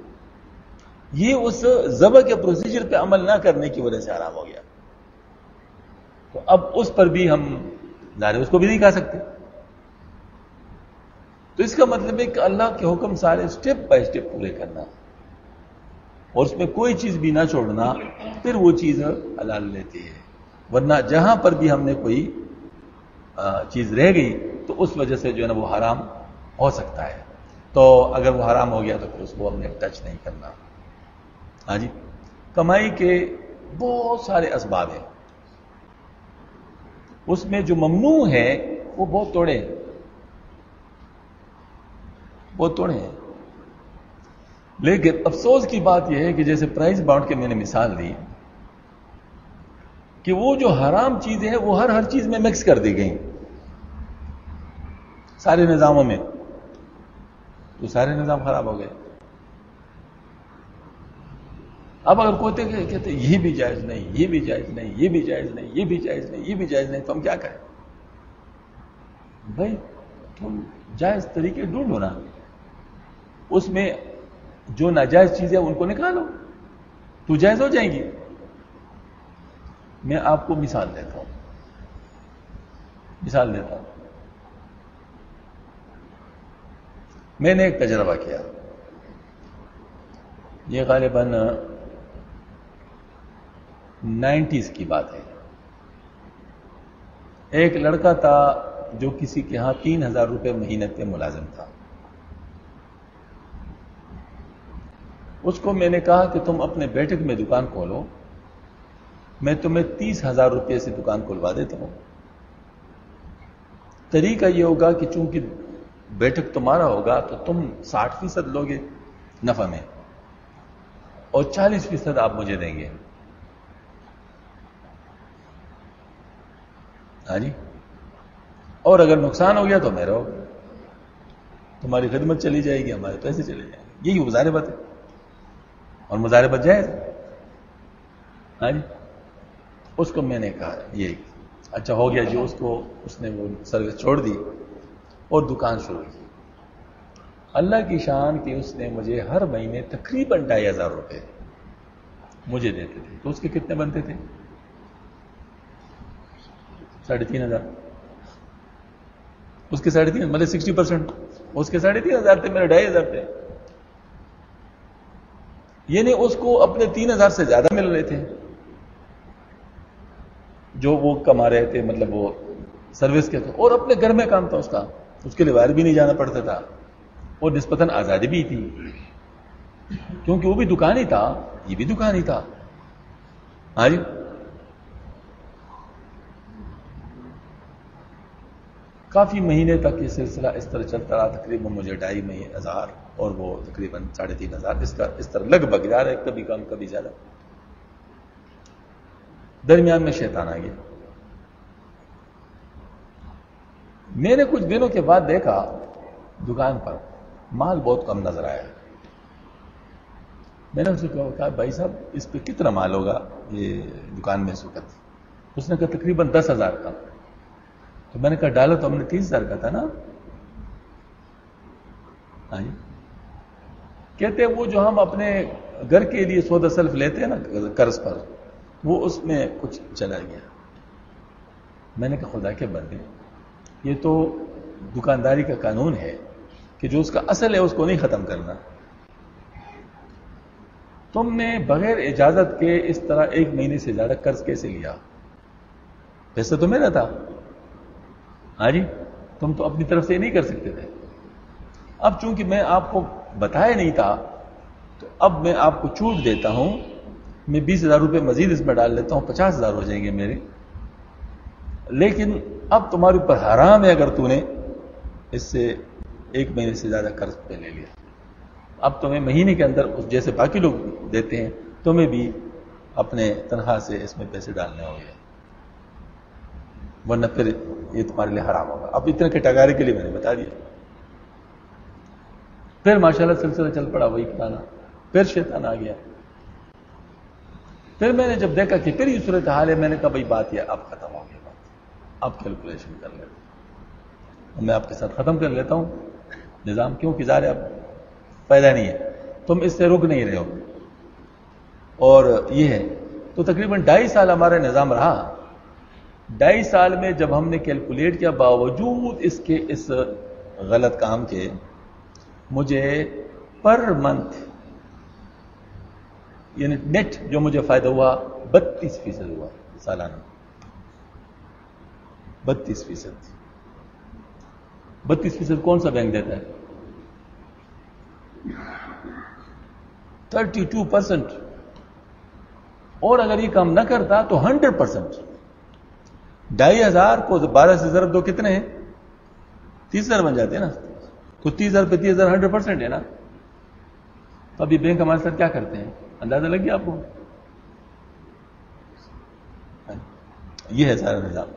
یہ اس ذبح کے پروسیجر پہ عمل نہ کرنے کی وجہ سے حرام ہو گیا۔ تو اب اس پر بھی ہم ظاہر اس کو بھی نہیں کھا سکتے۔ تو اس کا مطلب ہے کہ اللہ کے حکم سارے سٹیپ بائی سٹیپ پورے کرنا اور اس میں کوئی چیز بھی نہ چھوڑنا، پھر وہ چیز حلال لیتی ہے۔ ورنہ جہاں پر بھی ہم نے کوئی چیز رہ گئی تو اس وجہ سے جو ہے نا وہ حرام ہو سکتا ہے، تو اگر وہ حرام ہو گیا تو پھر اس کو ہم نے ٹچ نہیں کرنا۔ ہاں جی، کمائی کے بہت سارے اسباب ہیں، اس میں جو ممنوع ہے وہ بہت توڑے ہیں، بہت توڑے ہیں۔ لیکن افسوس کی بات یہ ہے کہ جیسے پرائز باؤنڈ کے میں نے مثال دی کہ وہ جو حرام چیزیں ہیں وہ ہر چیز میں مکس کر دی گئیں سارے نظاموں میں، تو سارے نظام خراب ہو گئے۔ اب اگر کوئی کہتے یہ بھی جائز نہیں، یہ بھی جائز نہیں، یہ بھی جائز نہیں، یہ بھی جائز نہیں، یہ بھی جائز نہیں، تو ہم کیا کریں؟ بھائی تم جائز طریقے ڈھونڈو نا، اس میں جو ناجائز چیزیں ان کو نکالو تو جائز ہو جائیں گی۔ میں آپ کو مثال دیتا ہوں، میں نے ایک تجربہ کیا، یہ غالباً 90s کی بات ہے۔ ایک لڑکا تھا جو کسی کے ہاں 3000 روپے مہینے پہ ملازم تھا۔ اس کو میں نے کہا کہ تم اپنے بیٹھک میں دکان کھولو، میں تمہیں 30,000 روپے سے دکان کھلوا دیتا ہوں۔ طریقہ یہ ہوگا کہ چونکہ بیٹھک تمہارا ہوگا تو تم 60% لوگے نفع میں اور 40% آپ مجھے دیں گے۔ ہاں جی، اور اگر نقصان ہو گیا تو میرا ہوگا، تمہاری خدمت چلی جائے گی، ہمارے پیسے چلے جائیں گے۔ یہی مضاربت ہے، اور مضاربت جائز ہے۔ ہاں جی، اس کو میں نے کہا یہ اچھا ہو گیا جو اس نے وہ سروس چھوڑ دی اور دکان شروع کی۔ اللہ کی شان کہ اس نے مجھے ہر مہینے تقریباً 2500 روپے مجھے دیتے تھے، تو اس کے کتنے بنتے تھے؟ 3,500۔ اس کے 3,500 مطلب 60%، اس کے 3,500 تھے، میرے 2,500 تھے، یعنی اس کو اپنے 3,000 سے زیادہ مل رہے تھے جو وہ کما رہے تھے، مطلب وہ سروس کے تھے، اور اپنے گھر میں کام تھا اس کے لیے باہر بھی نہیں جانا پڑتا تھا، اور نسبتاً آزادی بھی تھی کیونکہ وہ بھی دکان ہی تھا، یہ بھی دکان ہی تھا۔ ہاں جی، کافی مہینے تک یہ سلسلہ اس طرح چلتا رہا، تقریباً مجھے 2,500 اور وہ تقریباً 3,500 اس طرح لگ بھگ جا رہے، کبھی کم کبھی زیادہ۔ درمیان میں شیطان آ گیا۔ میں نے کچھ دنوں کے بعد دیکھا دکان پر مال بہت کم نظر آیا۔ میں نے اسے کہا بھائی صاحب اس پہ کتنا مال ہوگا یہ دکان میں اس وقت؟ اس نے کہا تقریباً 10,000 کا۔ تو میں نے کہا ڈالا تو ہم نے 30,000 کا تھا نا۔ ہاں جی، کہتے ہیں وہ جو ہم اپنے گھر کے لیے سودا سلف لیتے ہیں نا قرض پر، وہ اس میں کچھ چلا گیا۔ میں نے کہا خدا کے بندے، یہ تو دکانداری کا قانون ہے کہ جو اس کا اصل ہے اس کو نہیں ختم کرنا۔ تم نے بغیر اجازت کے اس طرح 1 مہینے سے زیادہ قرض کیسے لیا؟ پیسہ تو میرا تھا۔ ہاں جی، تم تو اپنی طرف سے نہیں کر سکتے تھے۔ اب چونکہ میں آپ کو بتایا نہیں تھا تو اب میں آپ کو چھوٹ دیتا ہوں، میں 20,000 روپے مزید اس میں ڈال لیتا ہوں، 50,000 ہو جائیں گے میرے، لیکن اب تمہارے اوپر حرام ہے اگر تو نے اس سے 1 مہینے سے زیادہ قرض پہ لے لیا، اب تمہیں مہینے کے اندر جیسے باقی لوگ دیتے ہیں تمہیں بھی اپنے تنخواہ سے اس میں پیسے ڈالنے ہوں گے، ورنہ پھر یہ تمہارے لیے حرام ہوگا۔ اب اتنے کٹاگارے کے لیے میں نے بتا دیا۔ پھر ماشاءاللہ سلسلہ چل پڑا وہی پرانا، پھر شیطان آ گیا۔ پھر میں نے جب دیکھا کہ پھر یہ صورتحال ہے، میں نے کہا بھائی بات یہ اب ختم ہو گئی، بات اب کیلکولیشن کر لیتا ہوں، میں آپ کے ساتھ ختم کر لیتا ہوں نظام، کیوں کہ ظاہر اب پیدا نہیں ہے، تم اس سے رک نہیں رہے ہو، اور یہ ہے تو تقریباً 2.5 سال ہمارا نظام رہا۔ 2.5 سال میں جب ہم نے کیلکولیٹ کیا، باوجود اس کے اس غلط کام کے، مجھے پر منتھ یعنی نیٹ جو مجھے فائدہ ہوا 32% ہوا سالانہ، 32%۔ 32% کون سا بینک دیتا ہے؟ 32%۔ اور اگر یہ کام نہ کرتا تو 100%۔ 2,500 کو 12 سے ضرب دو کتنے ہیں؟ 30,000 بن جاتے ہیں نا، تو 30,000 پہ 30,000 100% ہے نا۔ تو ابھی بینک ہمارے ساتھ کیا کرتے ہیں، اندازہ لگ گیا آپ کو؟ یہ ہے سارا نظام۔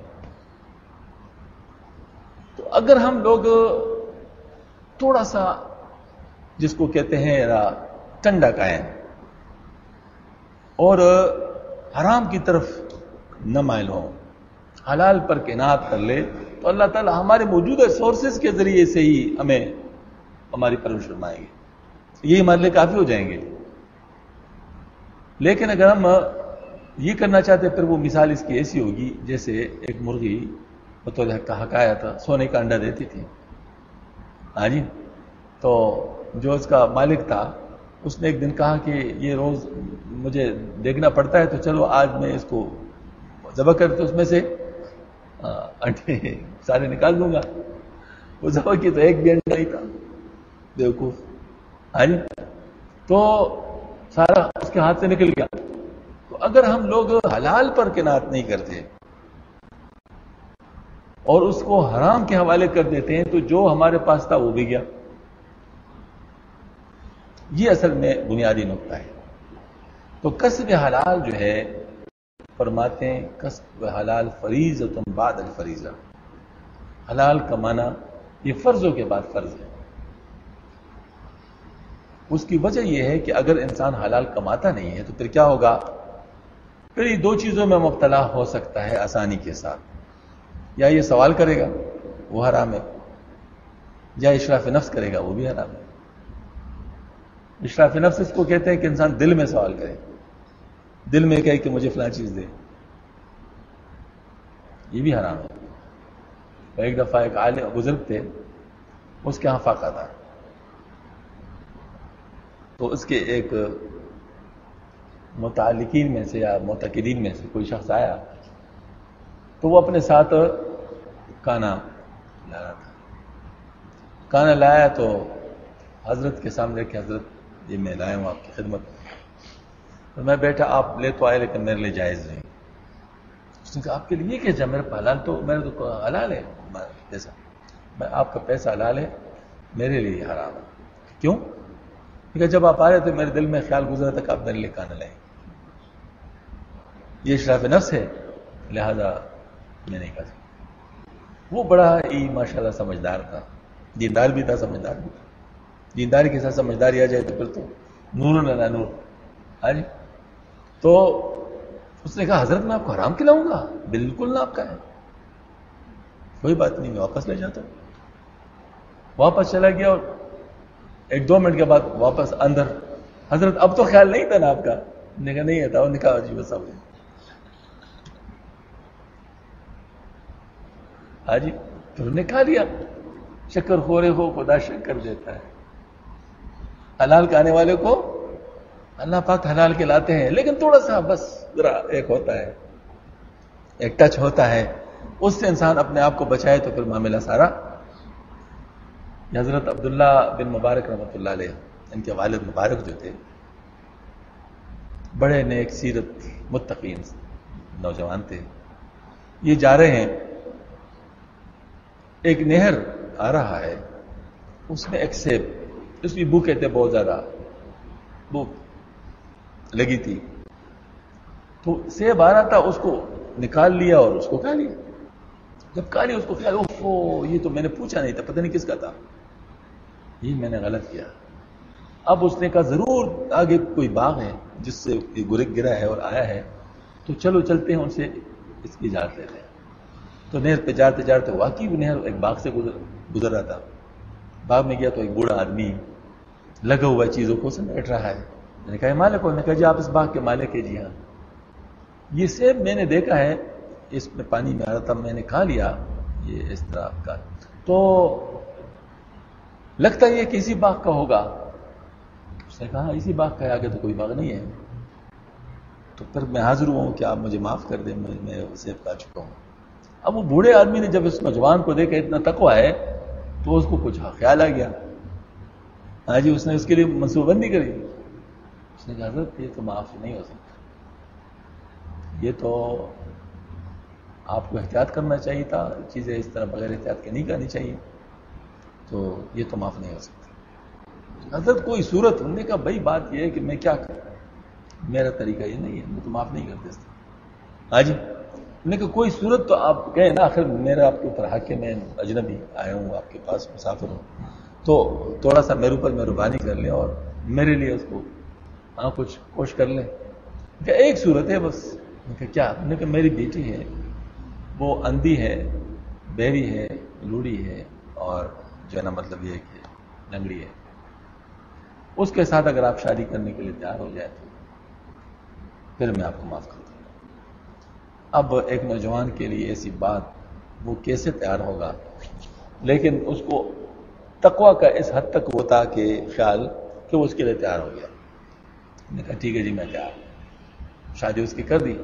تو اگر ہم لوگ تھوڑا سا جس کو کہتے ہیں ٹنڈا قائم اور حرام کی طرف نہ مائل ہوں، حلال پر قناعت کر لے، تو اللہ تعالی ہمارے موجودہ سورسز کے ذریعے سے ہی ہمیں ہماری پرورش فرمائیں گے، یہ ہمارے لیے کافی ہو جائیں گے۔ لیکن اگر ہم یہ کرنا چاہتے پھر وہ مثال اس کی ایسی ہوگی جیسے ایک مرغی بطور حقایا تھا، سونے کا انڈا دیتی تھی، ہاں جی، تو جو اس کا مالک تھا اس نے ایک دن کہا کہ یہ روز مجھے دیکھنا پڑتا ہے، تو چلو آج میں اس کو ذبح کر تو اس میں سے انڈے سارے نکال دوں گا۔ وہ ذبح کی تو ایک بھی انڈا نہیں تھا، بیوقوف، ہاں جی، تو سارا اس کے ہاتھ سے نکل گیا۔ تو اگر ہم لوگ حلال پر قناعت نہیں کرتے اور اس کو حرام کے حوالے کر دیتے ہیں تو جو ہمارے پاس تھا وہ بھی گیا۔ یہ اصل میں بنیادی نقطہ ہے۔ تو کسب حلال جو ہے، فرماتے ہیں کسب حلال فریضۃ بعد الفریضہ، حلال کمانا یہ فرضوں کے بعد فرض ہے۔ اس کی وجہ یہ ہے کہ اگر انسان حلال کماتا نہیں ہے تو پھر کیا ہوگا؟ پھر یہ 2 چیزوں میں مبتلا ہو سکتا ہے آسانی کے ساتھ، یا یہ سوال کرے گا وہ حرام ہے، یا اشراف نفس کرے گا وہ بھی حرام ہے۔ اشراف نفس اس کو کہتے ہیں کہ انسان دل میں سوال کرے، دل میں کہے کہ مجھے فلاں چیز دے، یہ بھی حرام ہے۔ ایک دفعہ ایک عالم بزرگ تھے، اس کے ہاں فاقہ تھا، تو اس کے ایک متعلقین میں سے یا معتقدین میں سے کوئی شخص آیا، تو وہ اپنے ساتھ کانا لا رہا تھا۔ کانا لایا تو حضرت کے سامنے کہ حضرت یہ میں لایا ہوں آپ کی خدمت، تو میں بیٹھا، آپ لے تو آئے لیکن میرے لیے جائز نہیں۔ اس نے کہا آپ کے لیے کیا جائے؟ میرے حلال تو میرے تو حلال ہے پیسہ، میں آپ کا پیسہ حلال ہے، میرے لیے حرام ہے۔ کیوں؟ کیونکہ جب آپ آ رہے تھے میرے دل میں خیال گزرا تھا کہ آپ میرے لیے کانا لائیں، یہ اشراف نفس ہے، لہذا میں نہیں کہا سکتا۔ وہ بڑا ہی ماشاءاللہ سمجھدار تھا، دیندار بھی تھا، سمجھدار بھی تھا۔ دینداری کے ساتھ سمجھداری آ جائے تو پھر تو نور نہ نور، ہاں جی۔ تو اس نے کہا حضرت میں آپ کو حرام کھلاؤں گا؟ بالکل نہ، آپ کا ہے، کوئی بات نہیں، میں واپس لے جاتا ہوں۔ واپس چلا گیا اور 1-2 منٹ کے بعد واپس اندر، حضرت اب تو خیال نہیں تھا نا آپ کا؟ نے کہا نہیں تھا۔ نے کہا جی بس اب ہاں جی، تو نے کھا لیا۔ شکر خورے کو خدا شکر دیتا ہے، حلال کھانے والے کو اللہ پاک حلال کھلاتے ہیں، لیکن تھوڑا سا بس ذرا ایک ہوتا ہے، ایک ٹچ ہوتا ہے، اس سے انسان اپنے آپ کو بچائے تو پھر معاملہ سارا۔ حضرت عبداللہ بن مبارک رحمۃ اللہ علیہ ان کے والد مبارک جو تھے بڑے نیک سیرت متقین نوجوان تھے. یہ جا رہے ہیں, ایک نہر آ رہا ہے, اس میں ایک سیب, اس میں بھوکے تھے, بہت زیادہ بھوک لگی تھی, تو سیب آ رہا تھا, اس کو نکال لیا اور اس کو کھا لیا. جب کھا لیا اس کو خیال, اوہ یہ تو میں نے پوچھا نہیں تھا, پتہ نہیں کس کا تھا, یہ میں نے غلط کیا. اب اس نے کہا ضرور آگے کوئی باغ ہے جس سے گرا ہے اور آیا ہے, تو چلو چلتے ہیں ان سے اس کی اجازت لیتے ہیں. تو نہر پہ جاتے جاتے واقعی وہ نہر ایک باغ سے گزر رہا تھا. باغ میں گیا تو ایک بوڑھا آدمی لگا ہوا چیزوں کو سمیٹ رہا ہے. میں نے کہا مالک ہو؟ نے کہا جی آپ اس باغ کے مالک ہے. جی ہاں. یہ سیب میں نے دیکھا ہے, اس میں پانی میں آ رہا تھا, میں نے کھا لیا, یہ اس طرح کا, تو لگتا ہے یہ کسی باغ کا ہوگا. اس نے کہا اسی باغ کا ہے, آگے تو کوئی باغ نہیں ہے. تو پھر میں حاضر ہوں کہ آپ مجھے معاف کر دیں, میں سیب کھا چکا ہوں. اب وہ بوڑھے آدمی نے جب اس نوجوان کو دیکھا اتنا تقویٰ ہے, تو اس کو کچھ خیال آ گیا. ہاں جی, اس نے اس کے لیے منصوبہ بندی کری. اس نے کہا حضرت یہ تو معاف نہیں ہو سکتا, یہ تو آپ کو احتیاط کرنا چاہیے تھا, چیزیں اس طرح بغیر احتیاط کے نہیں کرنی چاہیے, تو یہ تو معاف نہیں ہو سکتا. حضرت کوئی صورت؟ انہوں نے کہا بھائی بات یہ ہے کہ میں کیا کروں, میرا طریقہ یہ نہیں ہے, میں تو معاف نہیں کرتے. ہاں جی. انہوں نے کہا کوئی صورت تو آپ کہیں نا, آخر میرا آپ کے اوپر حق ہے, میں اجنبی آیا ہوں آپ کے پاس, مسافر ہوں, تو تھوڑا سا میرے اوپر مہربانی کر لیں اور میرے لیے اس کو کچھ کوشش کر لیں. کہ ایک صورت ہے بس. کہ کیا؟ انہوں نے کہا میری بیٹی ہے, وہ اندھی ہے, بہری ہے, لوڑی ہے, اور جو ہے نا مطلب یہ کہ لنگڑی ہے. اس کے ساتھ اگر آپ شادی کرنے کے لیے تیار ہو جائے تو پھر میں آپ کو معاف کر دوں. اب ایک نوجوان کے لیے ایسی بات وہ کیسے تیار ہوگا؟ لیکن اس کو تقویٰ کا اس حد تک ہوتا کہ خیال کہ وہ اس کے لیے تیار ہو گیا. میں نے کہا ٹھیک ہے جی میں تیار ہوں. شادی اس کی کر دی.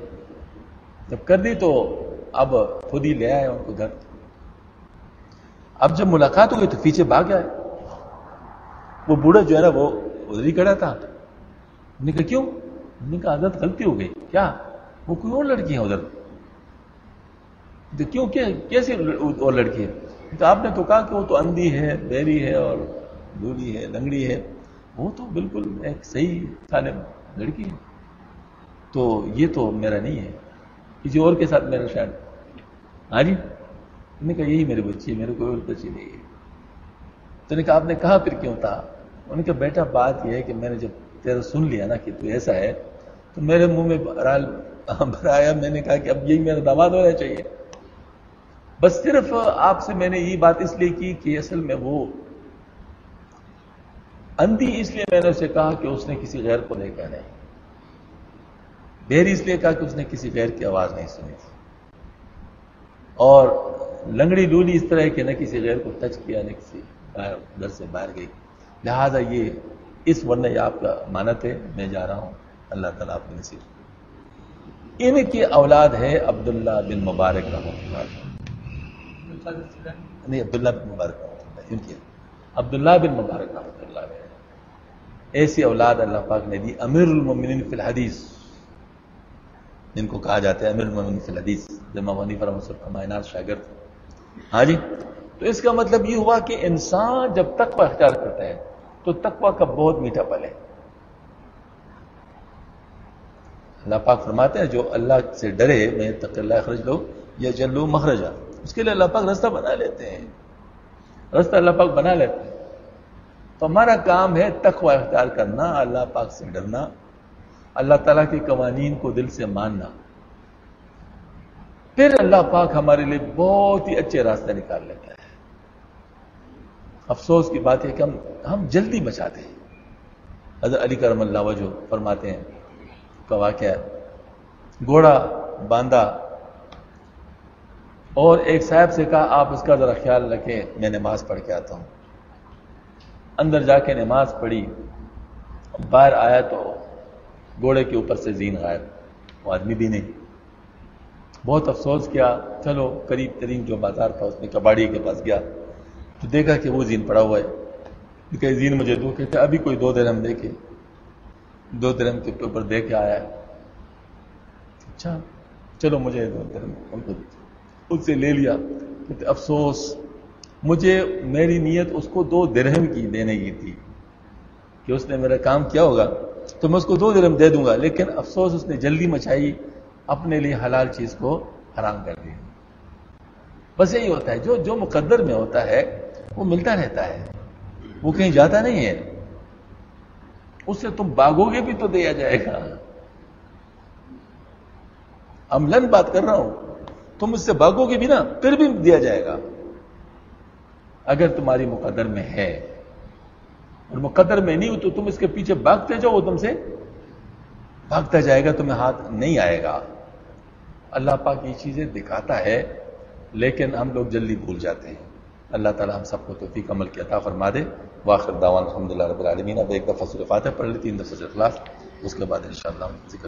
جب کر دی تو اب خود ہی لے آئے ان کو گھر. اب جب ملاقات ہو گئی تو پیچھے بھاگ آئے. وہ بوڑھا جو ہے نا وہ ادھر ہی کھڑا تھا. انہوں نے کہا کیوں؟ انہوں نے کہا حضرت غلطی ہو گئی. کیا؟ وہ کوئی اور لڑکی ہے ادھر. تو کیوں, کیسی اور لڑکی ہے؟ تو آپ نے تو کہا کہ وہ تو اندھی ہے, بہری ہے, اور لولی ہے, لنگڑی ہے. وہ تو بالکل ایک صحیح سالم لڑکی ہے. تو یہ تو میرا نہیں ہے, کسی اور کے ساتھ میرا شاید. ہاں جی. انہوں نے کہا یہی میری بچی ہے, میرے کوئی اور بچی نہیں ہے. تو نے کہا آپ نے کہا پھر کیوں تھا؟ انہوں نے کہا بیٹا بات یہ ہے کہ میں نے جب تیرا سن لیا نا کہ تو ایسا ہے, تو میرے منہ میں بھر آیا. میں نے کہا کہ اب یہی میرا داماد ہونا چاہیے. بس صرف آپ سے میں نے یہ بات اس لیے کی کہ اصل میں وہ اندھی اس لیے میں نے اسے کہا کہ اس نے کسی غیر کو دیکھا نہیں, بہری اس لیے کہا کہ اس نے کسی غیر کی آواز نہیں سنی تھی, اور لنگڑی لولی اس طرح ہے کہ نہ کسی غیر کو ٹچ کیا, نہ کسی گھر سے باہر گئی. لہذا یہ اس ورنہ یہ آپ کا مانت ہے, میں جا رہا ہوں, اللہ تعالیٰ آپ کو نصیب. ان کی اولاد ہے عبداللہ بن مبارک رحمۃ اللہ. نہیں, عبداللہ بن مبارک رحمۃ اللہ ان کی, عبداللہ بن مبارک رحمۃ اللہ ہے. ایسی اولاد اللہ پاک نے دی. امیر المومنین فی الحدیث جن کو کہا جاتا ہے امیر المومنین فی الحدیث, امام حنیفہ رحمۃ اللہ کا معینات شاگرد. ہاں جی. تو اس کا مطلب یہ ہوا کہ انسان جب تقویٰ اختیار کرتا ہے تو تقویٰ کا بہت میٹھا پل ہے. اللہ پاک فرماتے ہیں جو اللہ سے ڈرے, میں تقی اللہ اخرج لو یا جلو مخرجا, اس کے لیے اللہ پاک راستہ بنا لیتے ہیں, راستہ اللہ پاک بنا لیتے ہیں. تو ہمارا کام ہے تقویٰ اختیار کرنا, اللہ پاک سے ڈرنا, اللہ تعالیٰ کے قوانین کو دل سے ماننا. پھر اللہ پاک ہمارے لیے بہت ہی اچھے راستے نکال لیتا ہے. افسوس کی بات ہے کہ ہم جلدی بچاتے ہیں. حضرت علی کرم اللہ وجہ فرماتے ہیں کا واقعہ ہے, گھوڑا باندھا اور ایک صاحب سے کہا آپ اس کا ذرا خیال رکھیں, میں نماز پڑھ کے آتا ہوں. اندر جا کے نماز پڑھی, باہر آیا تو گھوڑے کے اوپر سے زین غائب, وہ آدمی بھی نہیں. بہت افسوس کیا. چلو قریب ترین جو بازار تھا اس میں کباڑی کے پاس گیا تو دیکھا کہ وہ زین پڑا ہوا ہے. کہ زین مجھے دو، کہتے ابھی کوئی 2 درہم دے کے 2 درہم کے اوپر دے کے آیا ہے. اچھا چلو مجھے 2 درہم ان کو اس سے لے لیا. کہتے افسوس مجھے میری نیت اس کو 2 درہم کی دینے کی تھی کہ اس نے میرا کام کیا ہوگا تو میں اس کو 2 درہم دے دوں گا، لیکن افسوس اس نے جلدی مچائی، اپنے لیے حلال چیز کو حرام کر دی. بس یہی ہوتا ہے، جو مقدر میں ہوتا ہے وہ ملتا رہتا ہے، وہ کہیں جاتا نہیں ہے. اس سے تم باغو گے بھی تو دیا جائے گا. عملاً بات کر رہا ہوں، تم اس سے باغو گے بھی نا پھر بھی دیا جائے گا اگر تمہاری مقدر میں ہے. اور مقدر میں نہیں ہو تو تم اس کے پیچھے بھاگتے جاؤ، وہ تم سے بھاگتا جائے گا، تمہیں ہاتھ نہیں آئے گا. اللہ پاک یہ چیزیں دکھاتا ہے لیکن ہم لوگ جلدی بھول جاتے ہیں. اللہ تعالی ہم سب کو توفیق عمل کی عطا فرما دے. واخر دعوان الحمدللہ رب العالمین. اب ایک دفعہ سورۃ فاتحہ پڑھ لی، 3 دفعہ اخلاص، اس کے بعد انشاءاللہ ہم ذکر